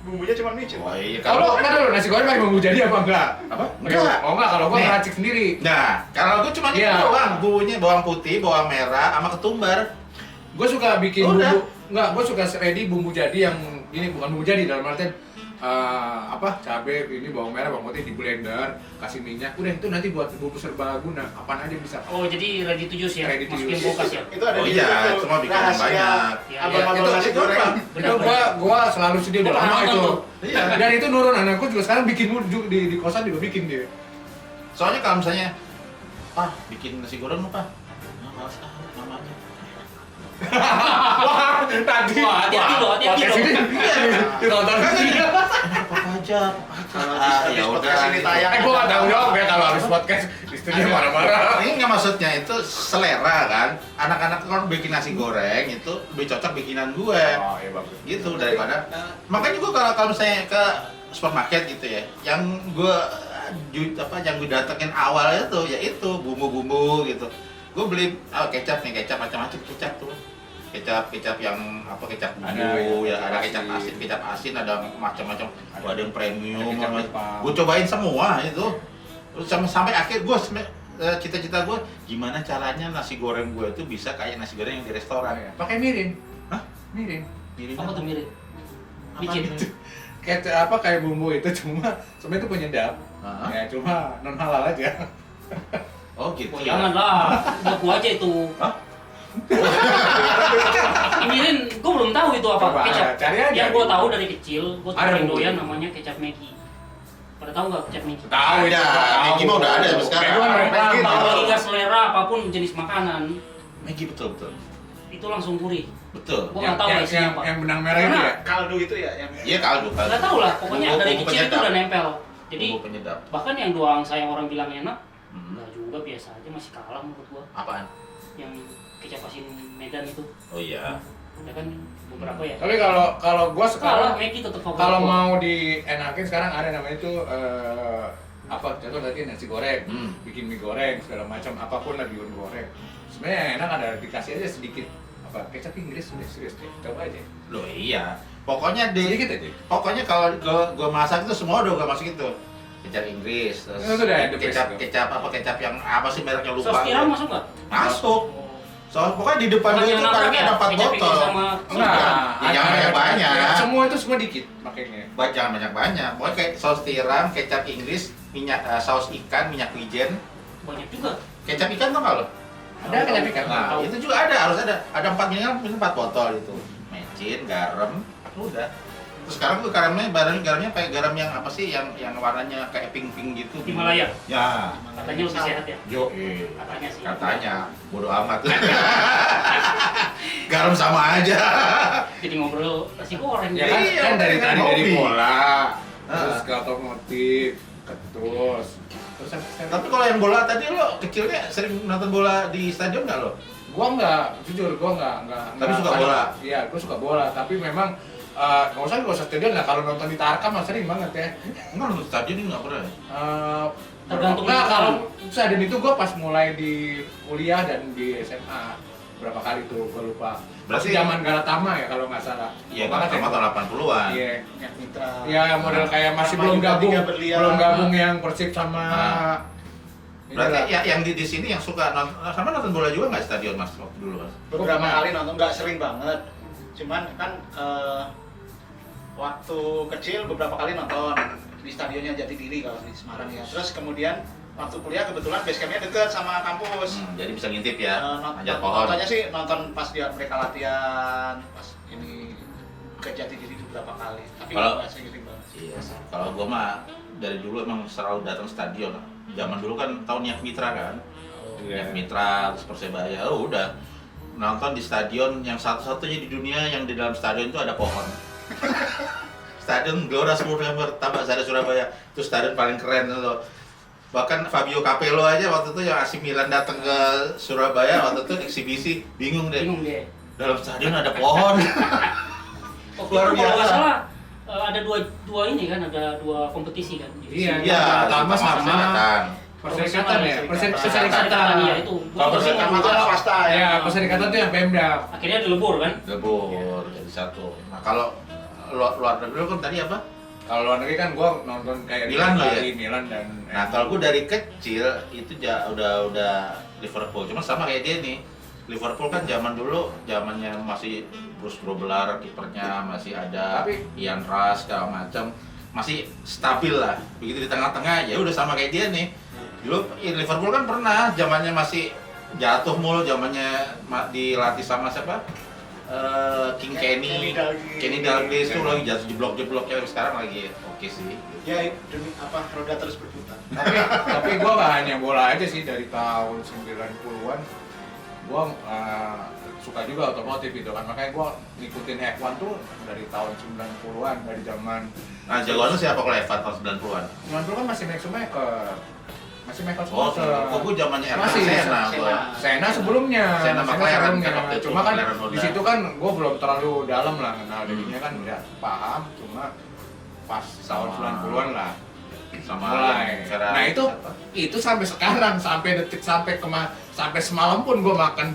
Speaker 4: Bumbunya cuma micin.
Speaker 2: Wah, iya
Speaker 1: Kalau enggak dulu nasi goreng pakai bumbu jadi apa enggak?
Speaker 2: apa? Enggak.
Speaker 1: Oh enggak, kalau gua
Speaker 2: Nih.
Speaker 1: ngeracik sendiri.
Speaker 2: Nah, kalau gue cuma
Speaker 1: Iya.
Speaker 2: itu doang, bumbunya bawang putih, bawang merah, sama ketumbar.
Speaker 1: Gue suka bikin
Speaker 2: Udah.
Speaker 1: bumbu, enggak, gue suka ready bumbu jadi yang ini bukan bumbu jadi dalam artian cabai ini bawang merah bawang putih di blender kasih minyak udah itu nanti buat bumbu serbaguna apaan aja bisa.
Speaker 3: Oh jadi ready to use ya?
Speaker 1: Ready to
Speaker 3: Masukin
Speaker 1: use.
Speaker 3: kulkas ya?
Speaker 4: Itu ada
Speaker 2: Oh
Speaker 4: di
Speaker 2: iya,
Speaker 4: YouTube tuh,
Speaker 2: cuma bikin
Speaker 4: rahasia
Speaker 2: banyak.
Speaker 3: Iya,
Speaker 4: abang-abang
Speaker 1: iya.
Speaker 4: nasi
Speaker 2: Itu
Speaker 4: goreng.
Speaker 2: gampang.
Speaker 1: Itu gua selalu sedia udah
Speaker 3: Gua
Speaker 1: lama
Speaker 3: pernah
Speaker 1: itu.
Speaker 3: nonton
Speaker 2: Iya.
Speaker 1: Dan itu nurun anakku juga sekarang bikin di kosan juga bikin dia.
Speaker 2: Soalnya kalau misalnya, bikin nasi goreng apa? Nggak malas namanya.
Speaker 1: Wah, tadi.
Speaker 3: Wah, hati-hati loh, hati-hati
Speaker 1: podcast
Speaker 3: loh.
Speaker 1: ini ditonton sendiri.
Speaker 2: Apa aja?
Speaker 4: Kalau habis
Speaker 2: Ya
Speaker 4: podcast
Speaker 2: udah.
Speaker 4: ini tayang.
Speaker 1: Gua nggak tahu jawab ya kalau habis podcast itu dia marah-marah.
Speaker 2: Ini nggak maksudnya itu selera kan. Anak-anak kan bikin nasi goreng itu lebih cocok bikinan gue.
Speaker 1: Oh iya bagus.
Speaker 2: Gitu daripada makanya gue kalau misalnya ke supermarket gitu ya, yang gue datengin awalnya tuh ya itu bumbu-bumbu gitu. Gue beli kecap macam-macam kecap tuh. Kecap yang kecap bumbu ya, ada kecap asin, ada macam-macam. Ada yang premium, gue cobain semua itu. Terus sampai akhir gue cita-cita gue gimana caranya nasi goreng gue itu bisa kayak nasi goreng yang di restoran.
Speaker 1: Pakai mirin.
Speaker 2: Hah?
Speaker 1: Mirin.
Speaker 3: Apa tuh mirip?
Speaker 2: Apa
Speaker 3: Micin.
Speaker 2: itu?
Speaker 1: Kayak bumbu itu sebenarnya itu penyedap.
Speaker 2: Hah?
Speaker 1: Ya cuma non halal aja.
Speaker 2: Oh gitu.
Speaker 3: Oh,
Speaker 2: ya?
Speaker 3: janganlah, buat gua aja itu.
Speaker 2: Hah?
Speaker 3: Mirin, gua belum tahu itu apa.
Speaker 1: Coba,
Speaker 3: Kecap.
Speaker 1: cari aja.
Speaker 3: Yang gua tahu dari kecil, gua
Speaker 1: Ada
Speaker 3: paling
Speaker 1: bumbu.
Speaker 3: doyan namanya kecap Maggi. Pada tahu nggak kecap Maggi?
Speaker 1: Tahu
Speaker 2: Ada.
Speaker 1: itu.
Speaker 2: Maggi mah udah ada sampai sekarang.
Speaker 1: Itu kan
Speaker 4: Maggi
Speaker 1: reklama.
Speaker 3: Kalau lagi nggak selera apapun jenis makanan,
Speaker 2: Maggi betul.
Speaker 3: itu langsung gurih.
Speaker 2: Betul.
Speaker 3: Gua nggak tahu lah isinya apa.
Speaker 1: Yang benang merah itu ya.
Speaker 4: Kaldu itu ya yang
Speaker 2: Iya kaldu.
Speaker 3: Nggak tahu lah, pokoknya
Speaker 2: Bumbu-
Speaker 3: dari
Speaker 2: bumbu
Speaker 3: kecil itu
Speaker 2: penyedap.
Speaker 3: udah nempel. Jadi
Speaker 2: Bumbu penyedap.
Speaker 3: bahkan yang doang saya orang bilang enak,
Speaker 2: Hmm.
Speaker 3: nggak juga, biasa aja, masih kalah menurut gua.
Speaker 2: Apaan?
Speaker 3: Yang kecap asin Medan itu,
Speaker 2: Oh iya.
Speaker 3: ada kan beberapa ya.
Speaker 1: Tapi kalau gua
Speaker 3: Kalah,
Speaker 1: sekarang
Speaker 3: Maggi tetap favorit.
Speaker 1: kalau
Speaker 3: gua.
Speaker 1: mau dienakin sekarang ada namanya itu contoh tadi nasi goreng, bikin mie goreng segala macam apapun lah bihun goreng. Sebenarnya yang enak ada dikasih aja sedikit kecap Inggris udah serius deh, coba aja.
Speaker 2: Loh iya. Pokoknya
Speaker 1: Sedikit aja.
Speaker 2: Pokoknya kalau gue masak itu semua udah gue masukin tuh. Kecap Inggris, terus
Speaker 1: Itu udah the best tuh.
Speaker 2: kecap yang apa sih mereknya lupa.
Speaker 3: Saus tiram masuk nggak?
Speaker 2: Masuk. Soal pokoknya di depan gue itu paling ada 4
Speaker 3: kecap
Speaker 2: botol.
Speaker 3: sama
Speaker 2: Ya, jangan banyak-banyak.
Speaker 1: Ya, semua itu semua dikit makanya.
Speaker 2: Jangan banyak-banyak. Pokoknya kayak saus tiram, kecap Inggris, saus ikan, minyak wijen,
Speaker 3: banyak juga.
Speaker 2: kecap ikan tuh kalau.
Speaker 1: Ada kecap ikan.
Speaker 2: Nah, itu juga ada, harus ada. Ada 4 minimal 4 botol itu. Mecin, garam, udah. Terus sekarang gue garamnya pakai garam yang apa sih yang warnanya kayak pink gitu.
Speaker 3: Himalaya.
Speaker 2: Ya.
Speaker 3: Katanya lebih sehat ya.
Speaker 2: Yo,
Speaker 3: Katanya sih.
Speaker 2: katanya bodo amat. Garam sama aja.
Speaker 3: Jadi ngobrol nasi goreng.
Speaker 1: Ya kan,
Speaker 2: Iya,
Speaker 1: kan dari
Speaker 2: kan
Speaker 1: tadi dari
Speaker 2: hobi.
Speaker 1: bola, terus
Speaker 2: Ah.
Speaker 1: ke otomotif, ketus, terus
Speaker 2: Tapi kalau yang bola tadi lo kecilnya sering nonton bola di stadion nggak lo?
Speaker 1: gua nggak, jujur gua nggak.
Speaker 2: Tapi suka bola?
Speaker 1: Iya, gua suka bola, tapi memang nggak usah stadion lah. Kalau nonton di Tarkam mah sering banget ya.
Speaker 2: Enggak nonton stadion ini nggak pernah.
Speaker 3: Tergantung
Speaker 1: Nah,
Speaker 3: lingkungan.
Speaker 1: kalau stadion itu gua pas mulai di kuliah dan di SMA berapa kali tuh gua lupa.
Speaker 2: Berarti-
Speaker 1: Berarti zaman Galatama ya kalau nggak salah.
Speaker 2: Iya,
Speaker 1: Banget
Speaker 2: sama tahun 80-an.
Speaker 1: Iya.
Speaker 4: minyak mitra.
Speaker 1: Ya model kayak masih
Speaker 4: Sama
Speaker 1: belum
Speaker 4: juga
Speaker 1: gabung,
Speaker 4: tiga berlian.
Speaker 1: belum gabung yang Persib sama.
Speaker 2: Ah. Berarti
Speaker 1: inilah.
Speaker 2: ya, yang di sini yang suka nonton bola juga nggak stadion mas waktu dulu mas?
Speaker 4: Beberapa
Speaker 1: Pernah.
Speaker 4: kali nonton, nggak sering banget. Cuman kan waktu kecil beberapa kali nonton di stadionnya Jatidiri kalau di Semarang ya. Terus kemudian waktu kuliah kebetulan base campnya deket sama kampus.
Speaker 2: Jadi bisa ngintip ya,
Speaker 4: Nonton-
Speaker 2: manjat pohon.
Speaker 4: Nontonnya sih nonton pas mereka latihan, pas ini ke Jatidiri beberapa kali. Tapi
Speaker 2: Kalau-
Speaker 4: nggak sering banget.
Speaker 2: Iya sih. Kalau gua mah dari dulu emang selalu datang stadion. Zaman dulu kan tahun Niat Mitra kan.
Speaker 1: Iya.
Speaker 2: Niat Mitra, terus Persebaya, udah nonton di stadion yang satu-satunya di dunia yang di dalam stadion itu ada pohon. Stadion Gelora Sepuluh November Surabaya, itu stadion paling keren loh. Bahkan Fabio Capello aja waktu itu yang AC Milan datang ke Surabaya waktu itu eksibisi, bingung deh.
Speaker 3: Bingung deh.
Speaker 2: Dalam stadion ada pohon.
Speaker 3: Waktu
Speaker 2: Luar
Speaker 3: itu kalau nggak
Speaker 2: biasa.
Speaker 3: salah ada dua ini kan, ada dua kompetisi kan.
Speaker 1: Iya.
Speaker 2: Iya,
Speaker 1: Pertama sama
Speaker 2: Perserikatan.
Speaker 1: Perserikatan ya,
Speaker 3: Perserikatan
Speaker 1: perserikatan.
Speaker 3: iya itu.
Speaker 1: Kalau
Speaker 3: Gua
Speaker 1: perserikatan
Speaker 3: ingat
Speaker 4: Sama
Speaker 3: juga.
Speaker 4: swasta ya.
Speaker 1: Ya, perserikatan itu yang Pemda.
Speaker 3: Akhirnya dilebur kan.
Speaker 2: Lebur jadi satu. Nah kalau luar negeri kan tadi apa?
Speaker 1: Kalau luar negeri kan gua nonton kayak di
Speaker 2: Milan lo ya?
Speaker 1: Italia, Milan dan
Speaker 2: Nah kalau gue dari kecil itu udah Liverpool. Cuma sama kayak dia nih. Liverpool kan zaman dulu zamannya masih Bruce Grobbelaar kipernya, masih ada
Speaker 1: Tapi-
Speaker 2: Ian Rush segala macam, masih stabil lah. Begitu di tengah-tengah ya udah sama kayak dia nih. Dulu Liverpool kan pernah zamannya masih jatuh mulu, zamannya dilatih sama siapa? King Kenny Dalglish itu lagi jatuh jeblok ya sekarang lagi oke sih.
Speaker 4: Ya demi apa roda terus berputar.
Speaker 1: tapi gua nggak hanya bola aja sih dari tahun 90-an. Gua suka juga otomotif gitu kan. Makanya gua ngikutin F1 tuh dari tahun 90-an, dari zaman
Speaker 2: Nah jagoannya siapa kalau F1 tahun 90-an?
Speaker 1: 90 kan masih Max Schumacher. Masih Michael
Speaker 2: Oh,
Speaker 1: Schumacher.
Speaker 2: gue zamannya Ayrton
Speaker 1: Masih,
Speaker 2: Senna gua.
Speaker 1: Senna sebelumnya.
Speaker 2: Senna McLaren kan waktu itu,
Speaker 1: Cuma kan
Speaker 2: McLaren Honda.
Speaker 1: di situ kan gue belum terlalu dalam lah kenal jadinya kan udah paham, cuma pas tahun 90-an lah.
Speaker 2: Sama
Speaker 1: Mulai.
Speaker 2: Ferrari.
Speaker 1: Nah itu sampai sekarang, sampai detik sampai semalam pun gue makan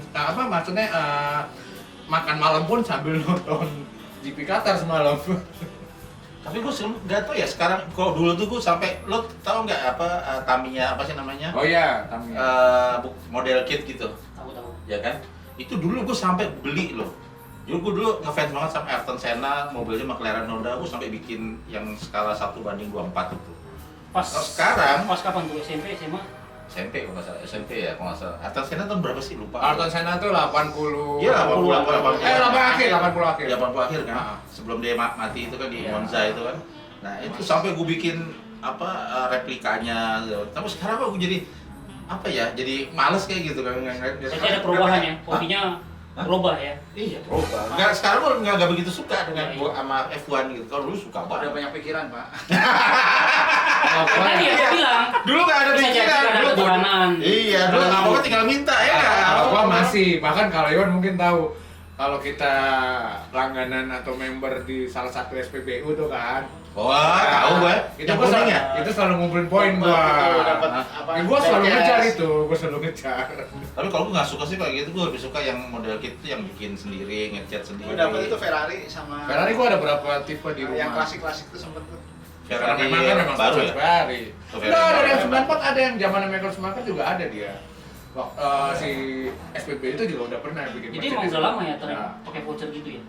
Speaker 1: maksudnya makan malam pun sambil nonton GP Qatar semalam.
Speaker 2: Tapi gue nggak tahu ya sekarang. Kalau dulu tuh gue sampai, lo tau nggak apa Tamiya apa sih namanya?
Speaker 1: Oh iya, Tamiya.
Speaker 2: Model kit gitu,
Speaker 3: Tahu.
Speaker 2: ya kan? Itu dulu gue sampai beli loh. Gue ngefans banget sama Ayrton Senna, mobilnya McLaren Honda. Gue sampai bikin yang skala 1:24 itu.
Speaker 3: Pas
Speaker 2: Sekarang
Speaker 3: pas kapan tuh SMP SMA?
Speaker 2: SMP kalau nggak salah, SMP ya kalau nggak salah. Ayrton Senna tahun berapa sih, lupa.
Speaker 1: Ayrton Senna tuh 80.
Speaker 2: Iya, 80
Speaker 1: 80 akhir.
Speaker 2: 80 akhir kan.
Speaker 1: Ah.
Speaker 2: Sebelum dia mati itu kan di
Speaker 1: Iya.
Speaker 2: Monza itu kan. Nah, itu sampai gue bikin replikanya gitu. Tapi sekarang kok gue jadi apa ya? Jadi males kayak gitu kan.
Speaker 3: Jadi ada perubahan ya, hobinya berubah ya.
Speaker 2: Iya, berubah. Nggak, sekarang gue nggak begitu suka dengan
Speaker 3: Iya.
Speaker 2: sama F1 gitu. Kalau dulu suka
Speaker 4: Udah
Speaker 2: banget.
Speaker 4: banyak pikiran, Pak.
Speaker 3: Tadi aku bilang
Speaker 2: Dulu nggak ada
Speaker 3: bisa jadi
Speaker 2: pikiran,
Speaker 3: ada
Speaker 2: dulu
Speaker 3: keturunan.
Speaker 2: Iya, dulu apa-apa tinggal minta ya kan.
Speaker 1: Kalau gua masih, bahkan kalau Iwan mungkin tahu kalau kita langganan atau member di salah satu SPBU tuh kan.
Speaker 2: Wah, tahu gue.
Speaker 1: Itu
Speaker 2: Yang
Speaker 1: gua
Speaker 2: kuning
Speaker 1: selalu,
Speaker 2: ya?
Speaker 1: itu selalu ngumpulin poin gua.
Speaker 4: Dapat
Speaker 2: Hah?
Speaker 4: apa?
Speaker 1: Gua selalu
Speaker 4: Podcast.
Speaker 1: ngejar itu, gua selalu ngejar.
Speaker 2: Tapi kalau gue nggak suka sih kayak gitu, gue lebih suka yang model kit itu yang bikin sendiri, ngecat sendiri.
Speaker 4: Gue dapat itu Ferrari sama
Speaker 1: Ferrari gua ada berapa tipe di rumah.
Speaker 4: yang klasik-klasik itu sempet tuh.
Speaker 2: Ferrari
Speaker 1: Memang kan memang
Speaker 2: baru
Speaker 1: sport
Speaker 2: ya?
Speaker 1: Ferrari.
Speaker 2: Oh,
Speaker 1: Enggak, ada
Speaker 2: Ferrari
Speaker 1: yang
Speaker 2: baru.
Speaker 1: 94, ada yang zaman Michael Schumacher juga ada dia. Si SPB itu juga udah pernah bikin.
Speaker 3: Jadi emang
Speaker 1: Mercedes.
Speaker 3: udah lama ya
Speaker 1: Nah.
Speaker 3: pakai voucher gitu ya?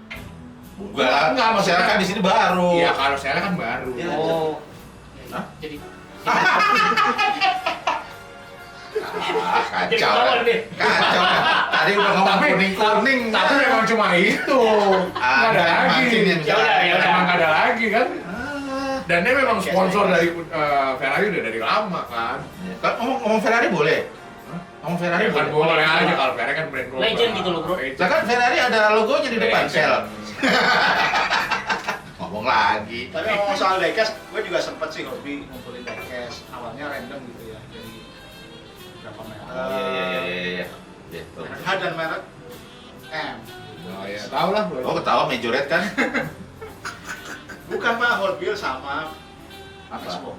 Speaker 2: Enggak, maksudnya kan di sini baru.
Speaker 1: Iya, kalau saya kan baru.
Speaker 2: Iya.
Speaker 3: Oh.
Speaker 2: Hah?
Speaker 3: Jadi
Speaker 2: Ah, kacau.
Speaker 3: ketahuan deh.
Speaker 2: Kacau. Tadi udah ngomong
Speaker 1: Tapi
Speaker 2: kuning-kuning.
Speaker 1: tapi memang cuma itu. Nggak ada lagi.
Speaker 2: mancing yang
Speaker 3: Ya udah, ya udah.
Speaker 1: Emang nggak ada lagi kan.
Speaker 2: Ah.
Speaker 1: Dan dia memang sponsor dari Ferrari udah dari lama kan.
Speaker 2: Kan ngomong Ferrari boleh? Ngomong Ferrari
Speaker 1: Ya kan
Speaker 2: boleh?
Speaker 1: boleh aja kalau Ferrari kan brand global.
Speaker 3: Legend gitu loh, bro.
Speaker 1: Legend.
Speaker 2: Lah kan Ferrari ada logonya di depan
Speaker 1: Legend.
Speaker 2: sel. Ngomong lagi.
Speaker 4: Tapi ngomong soal diecast, gue juga sempet sih hobi ngumpulin diecast. Awalnya random gitu ya, jadi berapa merek.
Speaker 2: Iya.
Speaker 4: Merek H dan merek M.
Speaker 1: Oh ya, tahu lah bro.
Speaker 2: Oh, ketawa Majorette kan?
Speaker 4: Bukan Pak, Hot Wheels sama
Speaker 2: Apa?
Speaker 4: Expo.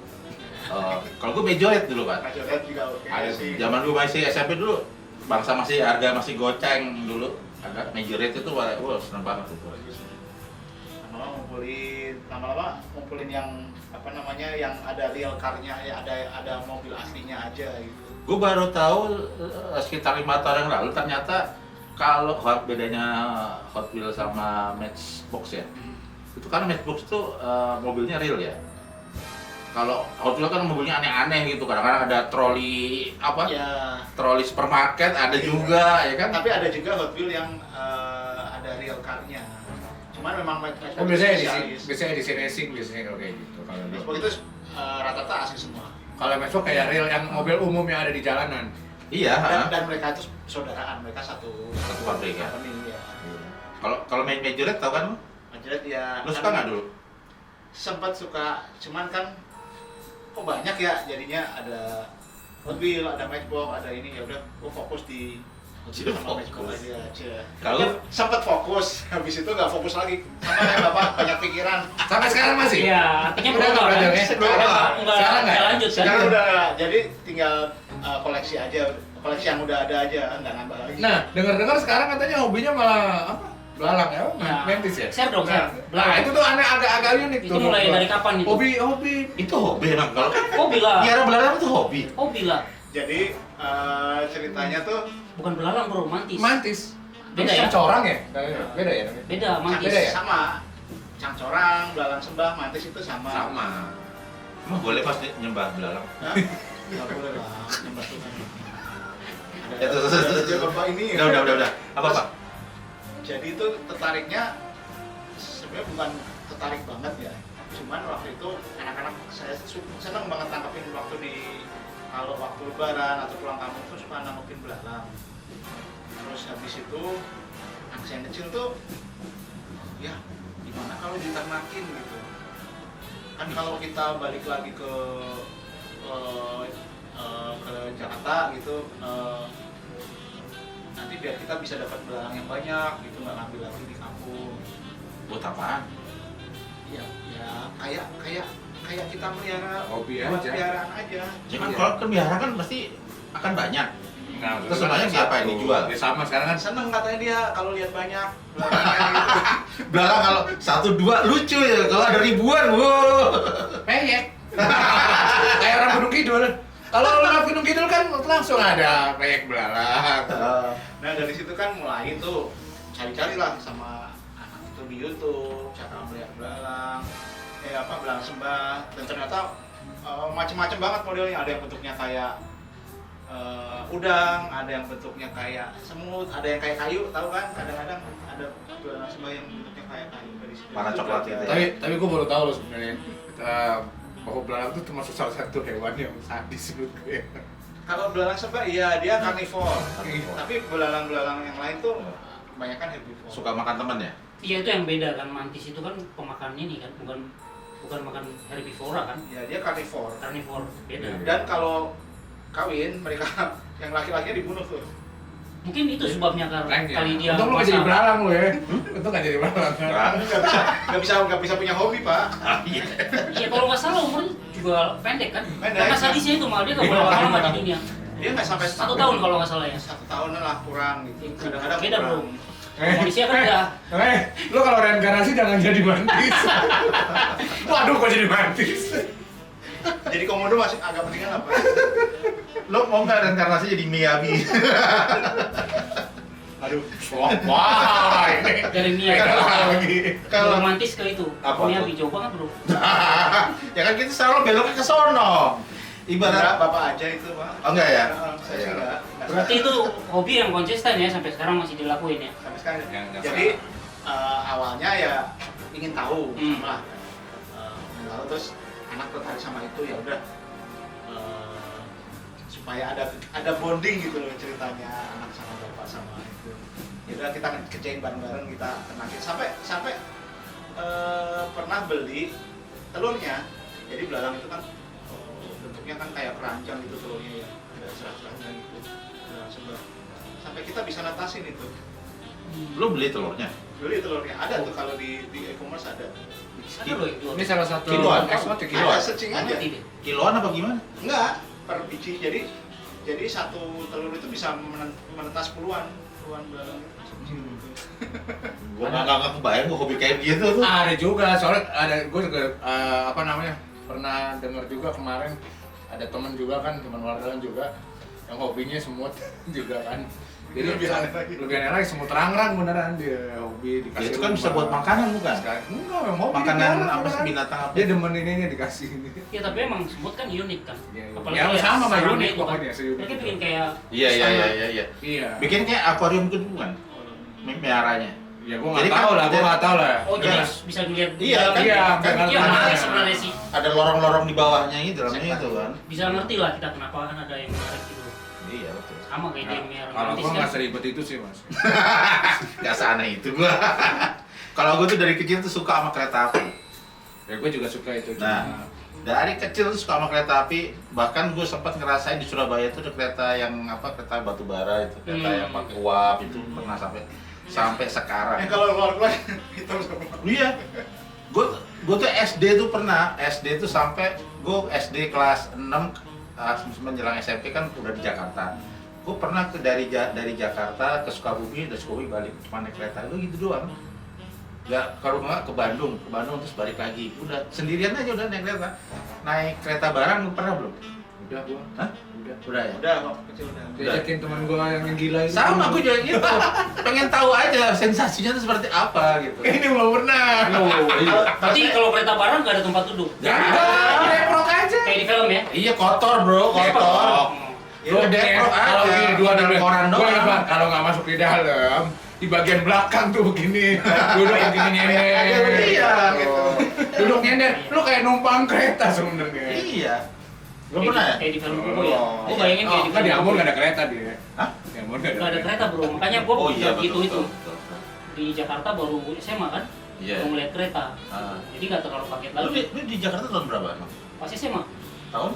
Speaker 2: Oh, kalau gue Majorette dulu, Pak.
Speaker 4: Majorette juga oke
Speaker 1: Ada
Speaker 4: sih.
Speaker 2: Zaman gue masih SMP dulu, bangsa masih harga masih goceng dulu. Ada Majorette itu, wah seneng banget tuh.
Speaker 4: Lama-lama ngumpulin yang apa namanya yang ada real car-nya, ya ada mobil aslinya aja gitu.
Speaker 2: Gue baru tahu sekitar 5 tahun yang lalu ternyata kalau bedanya Hot Wheels sama Matchbox ya. Itu karena Matchbox itu mobilnya real ya. Kalau Hot Wheels kan mobilnya aneh-aneh gitu, kadang-kadang ada troli apa?
Speaker 4: Ya,
Speaker 2: Troli supermarket ada juga ya kan?
Speaker 4: tapi ada juga Hot Wheels yang ada real car-nya. Cuman memang
Speaker 1: Oh, biasanya
Speaker 4: spesialis.
Speaker 1: edisi racing biasanya kalau kayak gitu. Kalau
Speaker 4: Matchbox itu rata-rata asli semua.
Speaker 1: kalau Matchbox kayak real yang mobil umum yang ada di jalanan.
Speaker 2: Iya.
Speaker 4: Dan mereka itu saudaraan, mereka satu
Speaker 2: pabrik ya.
Speaker 4: company ya.
Speaker 2: Kalau main Majorette tau kan?
Speaker 4: Majorette ya.
Speaker 2: Lu suka nggak dulu?
Speaker 4: Sempat suka, cuman kan kok banyak ya jadinya ada Hot Wheels, ada Matchbox, ada ini ya udah gua fokus di Hot Wheels sama
Speaker 2: Fokus.
Speaker 4: Matchbox aja.
Speaker 2: Kalau-
Speaker 4: Ya, sempat fokus, habis itu nggak fokus lagi. Sama kayak Bapak banyak pikiran.
Speaker 1: Sampai sekarang masih?
Speaker 3: Iya, artinya
Speaker 1: Udah
Speaker 3: berubah
Speaker 1: nggak
Speaker 3: kan?
Speaker 1: belajar ya?
Speaker 3: Enggak
Speaker 1: Sekarang nggak ya?
Speaker 3: lanjut kan?
Speaker 4: Sekarang udah jadi tinggal koleksi aja, koleksi yang udah ada aja, nggak nambah lagi.
Speaker 1: Nah, dengar-dengar sekarang katanya hobinya malah apa? Belalang ya,
Speaker 3: Nah,
Speaker 1: mentis ya.
Speaker 3: share dong, share.
Speaker 1: Nah, itu tuh aneh agak unik
Speaker 3: Itu
Speaker 1: tuh.
Speaker 3: mulai dari kapan itu?
Speaker 1: Hobi.
Speaker 2: Itu hobi emang kalau
Speaker 3: Oh bila,
Speaker 2: Piara belalang itu hobi.
Speaker 3: oh bila,
Speaker 4: Jadi ceritanya tuh
Speaker 3: bukan belalang bro, mantis.
Speaker 1: Mantis.
Speaker 3: Beda
Speaker 1: Terus
Speaker 3: ya?
Speaker 1: corang ya? Beda ya?
Speaker 3: Beda, mantis.
Speaker 1: Beda ya?
Speaker 4: sama, cangcorang, belalang sembah, mantis itu sama.
Speaker 1: Sama.
Speaker 2: Emang boleh pas nyembah belalang?
Speaker 4: Hah? Nggak boleh lah, nyembah Tuhan.
Speaker 2: Ya, terus.
Speaker 4: Ada Bapak ini.
Speaker 2: Udah. Apa Pak?
Speaker 4: Jadi itu tertariknya sebenarnya bukan tertarik banget ya. Cuman waktu itu anak-anak saya senang banget tangkapin waktu kalau waktu lebaran atau pulang kampung tuh suka nangkepin belalang. Terus habis itu anak saya yang kecil tuh ya gimana kalau diternakin gitu. Kan kalau kita balik lagi ke ke Jakarta gitu, nanti biar kita bisa dapat belalang yang banyak gitu, nggak ngambil lagi di kampung.
Speaker 2: Buat apaan?
Speaker 4: Ya kayak kita melihara
Speaker 1: Hobi
Speaker 4: buat
Speaker 1: aja.
Speaker 4: peliharaan aja.
Speaker 2: Jangan
Speaker 1: Iya.
Speaker 2: kalau pelihara kan pasti akan banyak.
Speaker 1: Nah,
Speaker 2: Terus semuanya siapa yang dijual?
Speaker 1: Ya sama sekarang kan
Speaker 4: Seneng katanya dia kalau lihat banyak belalangnya gitu.
Speaker 2: Belalang kalau 1-2 lucu ya, kalau ada ribuan, wow.
Speaker 1: peyek. Kayak orang Gunung Kidul. Kalau orang Gunung Kidul kan langsung ada peyek belalang.
Speaker 4: Nah dari situ kan mulai tuh cari-carilah sama anak itu di YouTube cara melihat belalang, belalang sembah, dan ternyata macam-macam banget modelnya. Ada yang bentuknya kayak udang, ada yang bentuknya kayak semut, ada yang kayak kayu, tahu kan? Kadang-kadang ada belalang sembah yang bentuknya kayak kayu dari situ.
Speaker 2: Warna coklat gitu ya.
Speaker 1: Tapi gue baru tahu loh sebenarnya bahwa belalang itu termasuk salah satu hewan yang sadis menurut gue.
Speaker 4: Kalau belalang sembah iya dia karnivor,
Speaker 2: Karnivor.
Speaker 4: tapi belalang-belalang yang lain tuh kebanyakan herbivore.
Speaker 2: Suka makan teman ya?
Speaker 3: Iya itu yang beda kan, mantis itu kan pemakan ini kan, bukan makan herbivora kan,
Speaker 4: Ya dia karnivor.
Speaker 3: karnivor beda.
Speaker 1: Iya.
Speaker 4: Dan kalau kawin mereka yang laki-lakinya dibunuh tuh.
Speaker 3: Mungkin itu sebabnya
Speaker 1: Kayaknya.
Speaker 3: kali dia
Speaker 1: Untung lu gak jadi
Speaker 3: masalah.
Speaker 1: belalang lu ya. Untung gak jadi belalang.
Speaker 4: Nggak bisa punya hobi pak.
Speaker 3: Iya kalau nggak salah umurnya juga pendek kan,
Speaker 4: Pendek.
Speaker 3: karena sadisnya itu malah dia nggak boleh lama di dunia.
Speaker 4: Dia nggak sampai
Speaker 3: 1 tahun kalau nggak salah ya.
Speaker 4: 1 tahun lah kurang gitu. Kadang-kadang
Speaker 3: Beda,
Speaker 4: kurang.
Speaker 3: bro. Manusia kan udah
Speaker 1: Lu kalau reinkarnasi jangan jadi mantis. Waduh kok jadi mantis.
Speaker 4: Jadi komodo masih agak pentingan apa?
Speaker 2: Lo mau nggak reinkarnasi jadi Miyabi?
Speaker 1: Aduh. Wah, ini.
Speaker 3: dari Mia
Speaker 1: Lagi.
Speaker 2: Kalau
Speaker 3: romantis ke itu.
Speaker 2: Apa
Speaker 3: Mia
Speaker 2: tuh?
Speaker 3: Bijo banget bro.
Speaker 2: Ya kan kita selalu beloknya ke sono.
Speaker 4: Ibarat
Speaker 2: Ibarat
Speaker 4: bapak aja itu pak.
Speaker 2: Oh enggak ya?
Speaker 4: Saya sih enggak.
Speaker 3: Berarti itu hobi yang konsisten ya sampai sekarang masih dilakuin ya.
Speaker 4: Sampai sekarang.
Speaker 1: Nggak
Speaker 4: Jadi awalnya ya ingin tahu
Speaker 3: Hmm.
Speaker 4: lah. Ingin tahu terus anak tertarik sama itu ya udah. Supaya ada bonding gitu loh ceritanya anak sama bapak sama itu. Ya udah kita kerjain bareng-bareng, kita tenakin sampai pernah beli telurnya. Jadi belalang itu kan bentuknya kan kayak keranjang gitu telurnya ya, ada serat-seratnya gitu. Belalang sembah. Sampai kita bisa natasin itu.
Speaker 2: lo beli telurnya?
Speaker 4: Beli telurnya ada tuh kalau di e-commerce ada.
Speaker 3: Ada loh itu.
Speaker 1: Ini salah satu
Speaker 2: Kiloan.
Speaker 1: eksotik
Speaker 4: Ada
Speaker 1: kiloan.
Speaker 4: searching
Speaker 3: Nggak
Speaker 4: aja.
Speaker 3: ngerti deh.
Speaker 2: Kiloan apa gimana?
Speaker 4: Enggak, per biji. Jadi satu telur itu bisa menetas puluhan belalang.
Speaker 2: Gua nggak kebayang gua hobi kayak gitu tuh.
Speaker 1: Ada juga, soalnya gue juga pernah dengar juga kemarin ada teman juga kan, teman wartawan juga yang hobinya semut juga kan. Jadi
Speaker 4: Lebih aneh lagi.
Speaker 1: lebih aneh lagi, semut rangrang beneran dia hobi
Speaker 2: Ya,
Speaker 1: dikasih.
Speaker 2: itu kan bisa
Speaker 1: rumah.
Speaker 2: buat makanan bukan?
Speaker 1: Sekali. Enggak, memang hobi
Speaker 2: Makanan
Speaker 1: digarap
Speaker 2: apa sih
Speaker 1: beneran.
Speaker 2: binatang apa?
Speaker 1: Dia demen ininya dikasih ini.
Speaker 3: Ya tapi emang semut kan unik kan.
Speaker 1: Iya, iya.
Speaker 3: Apalagi
Speaker 1: Ya,
Speaker 3: kayak
Speaker 1: sama sama
Speaker 3: sarangnya
Speaker 1: unik
Speaker 3: itu kan.
Speaker 1: pokoknya, seunik
Speaker 3: Mereka
Speaker 1: itu.
Speaker 3: bikin kayak
Speaker 2: Iya.
Speaker 1: Iya.
Speaker 2: Bikin kayak akuarium gitu bukan? Miaranya.
Speaker 1: Ya gue
Speaker 2: Jadi
Speaker 1: nggak tahu
Speaker 2: kan-
Speaker 1: lah, gue nggak tahu lah.
Speaker 3: oh jadi
Speaker 1: Gimana?
Speaker 3: bisa ngeliat
Speaker 2: Iya, kan?
Speaker 1: Iya,
Speaker 2: Kan
Speaker 1: kan
Speaker 3: Iya
Speaker 1: kan.
Speaker 3: menarik sebenarnya sih.
Speaker 2: Ada lorong-lorong di bawahnya itu, dalamnya itu kan?
Speaker 3: Bisa ngerti lah kita kenapa kan ada yang menarik gitu.
Speaker 2: Iya betul.
Speaker 3: Sama kayak dia yang
Speaker 1: Kalau
Speaker 3: romantis
Speaker 1: gue
Speaker 3: kan.
Speaker 1: nggak seribet itu sih mas.
Speaker 2: Gak seaneh itu gua. Kalau gua tuh dari kecil tuh suka sama kereta api.
Speaker 1: Ya gue juga suka itu.
Speaker 2: Nah, dari kecil tuh suka sama kereta api. Bahkan gue sempat ngerasain di Surabaya itu ada kereta yang apa, kereta batu bara itu, kereta yang pakai uap itu pernah sampai sekarang.
Speaker 4: Yang kalau keluar hitam semua.
Speaker 2: Iya. Gue tuh SD tuh pernah, SD tuh sampai gue SD kelas 6 menjelang SMP kan udah di Jakarta. Gue pernah dari Jakarta ke Sukabumi, dari Sukabumi balik cuma naik kereta itu gitu doang. Ya kalau nggak ke Bandung terus balik lagi. Udah sendirian aja udah naik kereta. Naik kereta barang lu pernah belum?
Speaker 1: Udah gue.
Speaker 2: Hah? Udah ya.
Speaker 4: Udah kok kecil udah.
Speaker 1: Diajakin teman gue yang gila itu.
Speaker 2: Sama gue juga gitu. Pengen tahu aja sensasinya tuh seperti apa gitu.
Speaker 1: Ini belum pernah.
Speaker 3: Berarti kalau kereta bareng nggak ada tempat duduk.
Speaker 1: Jangan, reprok aja.
Speaker 3: Kayak di film ya.
Speaker 2: Iya kotor bro, kotor.
Speaker 1: Lu
Speaker 2: deprok aja,
Speaker 1: kalau gini dua
Speaker 2: modal
Speaker 1: dari
Speaker 2: koran doang.
Speaker 1: kalau nggak masuk di dalam, di bagian belakang tuh begini, duduk begini nyender.
Speaker 2: Iya, gitu.
Speaker 1: Duduk nyender, lu kayak numpang kereta sebenarnya.
Speaker 2: Iya. Belum pernah ya?
Speaker 3: Kayak di film Kubo ya. Gue bayangin kayak di
Speaker 1: Kan di
Speaker 3: film
Speaker 1: Ambon
Speaker 3: Kubo.
Speaker 1: nggak ada kereta dia.
Speaker 2: Hah?
Speaker 1: Di Ambon nggak
Speaker 3: Nggak ada kereta bro. Makanya gue
Speaker 2: Oh iya
Speaker 3: gitu
Speaker 2: betul,
Speaker 3: itu.
Speaker 2: betul, betul.
Speaker 3: Di Jakarta baru SMA kan.
Speaker 2: Iya.
Speaker 3: Baru ngeliat kereta.
Speaker 2: Ah.
Speaker 3: Jadi nggak terlalu kaget
Speaker 2: Lu
Speaker 3: lagi.
Speaker 2: di Jakarta tahun berapa emang?
Speaker 3: Pas SMA.
Speaker 2: Tahun?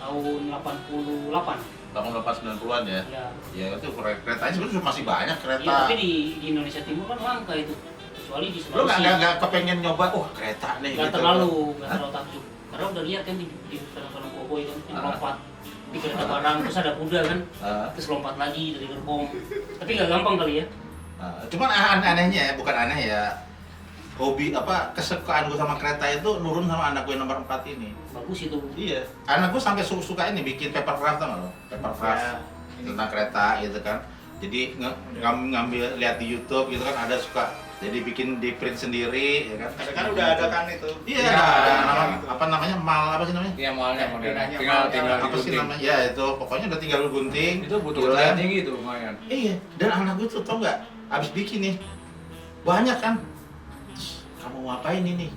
Speaker 3: tahun 88.
Speaker 2: Tahun 90-an ya.
Speaker 3: Ya.
Speaker 2: Ya itu keretanya sebenarnya masih banyak kereta.
Speaker 3: Iya, tapi di Indonesia Timur kan langka itu. Kecuali di
Speaker 2: Lu
Speaker 3: Sulawesi.
Speaker 2: nggak kepengen nyoba, kereta nih
Speaker 3: Nggak
Speaker 2: gitu.
Speaker 3: terlalu
Speaker 2: Hah?
Speaker 3: takjub. Karena udah lihat kan di film-film cowboy kan yang lompat di kereta barang terus ada kuda kan, terus lompat lagi dari gerbong. Tapi nggak gampang kali ya.
Speaker 2: Cuman anehnya ya, bukan aneh ya. Hobi kesukaan gue sama kereta itu nurun sama anak gue nomor 4 ini.
Speaker 3: Bagus itu.
Speaker 2: Iya. Anak gue sampai suka ini bikin papercraft tau nggak lo? Papercraft
Speaker 4: Ya,
Speaker 2: tentang kereta gitu kan. Jadi ngambil lihat di YouTube gitu kan ada suka. Jadi bikin di print sendiri ya kan.
Speaker 4: Ada kan udah ada kan itu.
Speaker 2: Iya,
Speaker 1: Ya,
Speaker 2: ada
Speaker 4: gitu.
Speaker 2: apa namanya? Mal apa sih namanya?
Speaker 1: Iya malnya
Speaker 4: Bedanya
Speaker 1: tinggal
Speaker 4: malnya
Speaker 1: tinggal
Speaker 2: Apa sih
Speaker 1: digunting.
Speaker 2: namanya? Ya itu pokoknya udah tinggal lu gunting.
Speaker 1: Itu butuh
Speaker 2: Gila.
Speaker 1: keahlian tinggi tuh lumayan.
Speaker 2: Iya, dan anak gue tuh tau nggak, abis bikin nih banyak kan. Terus, kamu mau ngapain ini?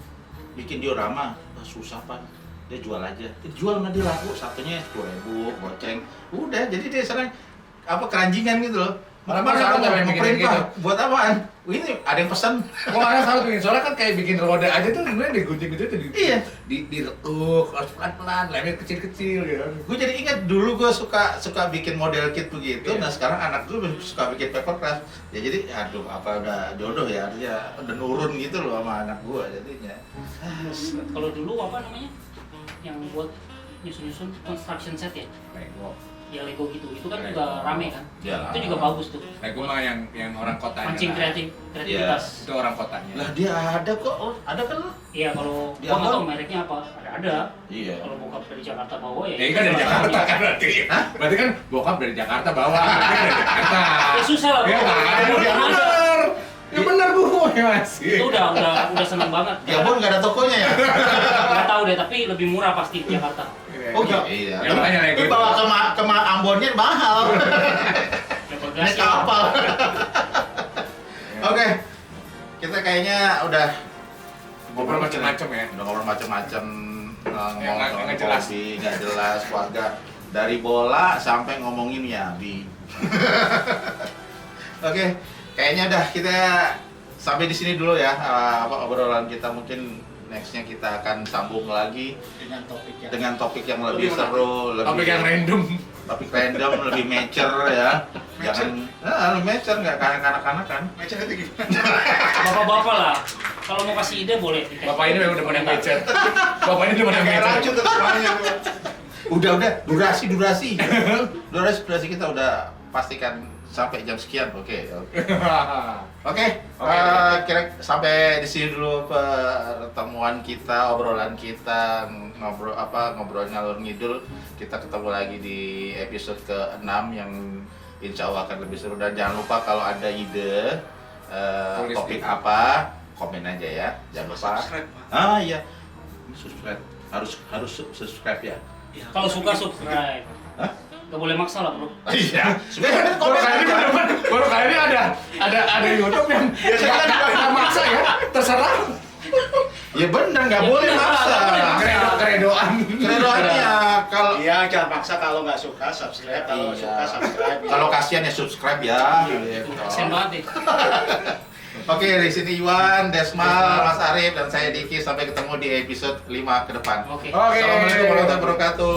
Speaker 2: Bikin diorama, susah pak. Dia jual aja. Dia jual sama dia laku, satunya 10.000, goceng. Udah, jadi dia sekarang keranjingan gitu loh.
Speaker 1: Mana
Speaker 2: Mana
Speaker 1: salah
Speaker 2: kamu
Speaker 1: tuh yang
Speaker 2: mau
Speaker 1: bikin
Speaker 2: print,
Speaker 1: gitu?
Speaker 2: Pak? Buat apaan? Ini ada yang pesan.
Speaker 1: Gua kadang salut bikin, soalnya kan kayak bikin roda aja tuh sebenarnya digunting gitu tuh
Speaker 2: Iya.
Speaker 1: dilekuk, harus pelan-pelan, lemnya kecil-kecil gitu.
Speaker 2: Gue jadi ingat dulu gue suka bikin model kit begitu.
Speaker 1: Iya.
Speaker 2: Nah sekarang anak gue suka bikin papercraft. Ya jadi aduh apa udah jodoh ya, artinya udah nurun gitu loh sama anak gue jadinya.
Speaker 3: Kalau dulu apa namanya? Yang buat nyusun-nyusun construction set ya.
Speaker 1: Lego.
Speaker 3: Ya Lego gitu. Itu kan
Speaker 1: Lego.
Speaker 3: juga rame kan.
Speaker 2: Ya.
Speaker 3: Itu juga bagus tuh.
Speaker 1: Lego mah yang orang kotanya.
Speaker 3: Mancing
Speaker 1: lah.
Speaker 3: kreativitas.
Speaker 1: Itu orang kotanya.
Speaker 2: Lah dia ada kok, ada kan lo?
Speaker 3: Iya, kalau
Speaker 2: Di
Speaker 3: gua nggak
Speaker 2: Ambon?
Speaker 3: tahu mereknya apa. Ada.
Speaker 2: Iya.
Speaker 3: Kalau bokap dari Jakarta bawa ya.
Speaker 1: Ya ini kan dari Jakarta kan berarti. Berarti kan bokap dari Jakarta bawa. Berarti kan dari Jakarta.
Speaker 3: Ya susah lah.
Speaker 1: Ya
Speaker 3: Bro.
Speaker 1: nggak ada.
Speaker 3: Ada.
Speaker 1: Ya bener. Ya bener bu, ya masih.
Speaker 3: Itu udah seneng banget.
Speaker 2: Di Ambon nggak ada tokonya ya?
Speaker 3: Nggak tahu deh, tapi lebih murah pasti di Jakarta.
Speaker 2: Oh iya.
Speaker 1: Ya makanya Lego.
Speaker 2: Tapi bawa ke Ambonnya mahal.
Speaker 3: Ya
Speaker 2: Naik
Speaker 3: bagasi.
Speaker 2: kapal. Oke, kita kayaknya udah
Speaker 1: Ngobrol macam-macam ya.
Speaker 2: Udah ngobrol macam-macam
Speaker 1: Yang nggak jelas.
Speaker 2: nggak jelas keluarga dari bola sampai ngomongin Yabi. Oke, kayaknya udah kita sampai di sini dulu ya obrolan kita. Mungkin nextnya kita akan sambung lagi
Speaker 4: Dengan topiknya.
Speaker 2: dengan topik yang lebih
Speaker 4: Lebih menarik.
Speaker 2: seru, lebih
Speaker 1: Topik yang random.
Speaker 2: topik random, lebih mature ya. Jangan lebih mature nggak kanak-kanak kan?
Speaker 4: Macam itu gimana?
Speaker 3: Bapak-bapak lah. Kalau mau kasih ide boleh.
Speaker 1: Bapak ini udah pada mecer. Bapak ini udah pada
Speaker 4: Kayak
Speaker 1: mecer.
Speaker 4: racun tuh semuanya.
Speaker 2: Udah durasi kita udah pastikan sampai jam sekian. Oke. Kira sampai di sini dulu pertemuan kita, obrolan kita, ngobrol ngalur ngidul. Kita ketemu lagi di episode ke-6 yang insya Allah akan lebih seru. Dan jangan lupa kalau ada ide
Speaker 1: Tulis
Speaker 2: topik
Speaker 1: di-
Speaker 2: apa, komen aja ya. Jangan lupa.
Speaker 4: Subscribe, Pak.
Speaker 2: Iya. Subscribe. Harus subscribe ya.
Speaker 3: Kalau suka subscribe.
Speaker 2: Hah?
Speaker 3: Gak boleh maksa lah bro.
Speaker 2: Iya.
Speaker 1: Baru kali ini baru kali ini ada YouTube yang nggak maksa ya, terserah.
Speaker 2: Ya bener, nggak
Speaker 3: Ya
Speaker 2: boleh
Speaker 3: bener,
Speaker 2: maksa.
Speaker 3: nggak boleh maksa.
Speaker 1: Kredoan.
Speaker 2: Kredoannya kalau
Speaker 4: Iya, jangan paksa kalau nggak suka subscribe, kalau
Speaker 2: Iya.
Speaker 4: suka subscribe.
Speaker 2: kalau kasihan ya subscribe ya. Gitu.
Speaker 3: Kasian banget ya.
Speaker 2: Oke, di sini Iwan, Desmal, Mas Arif, dan saya Diki. Sampai ketemu di episode 5 ke depan.
Speaker 3: Oke.
Speaker 1: Oke.
Speaker 2: Assalamualaikum warahmatullahi wabarakatuh.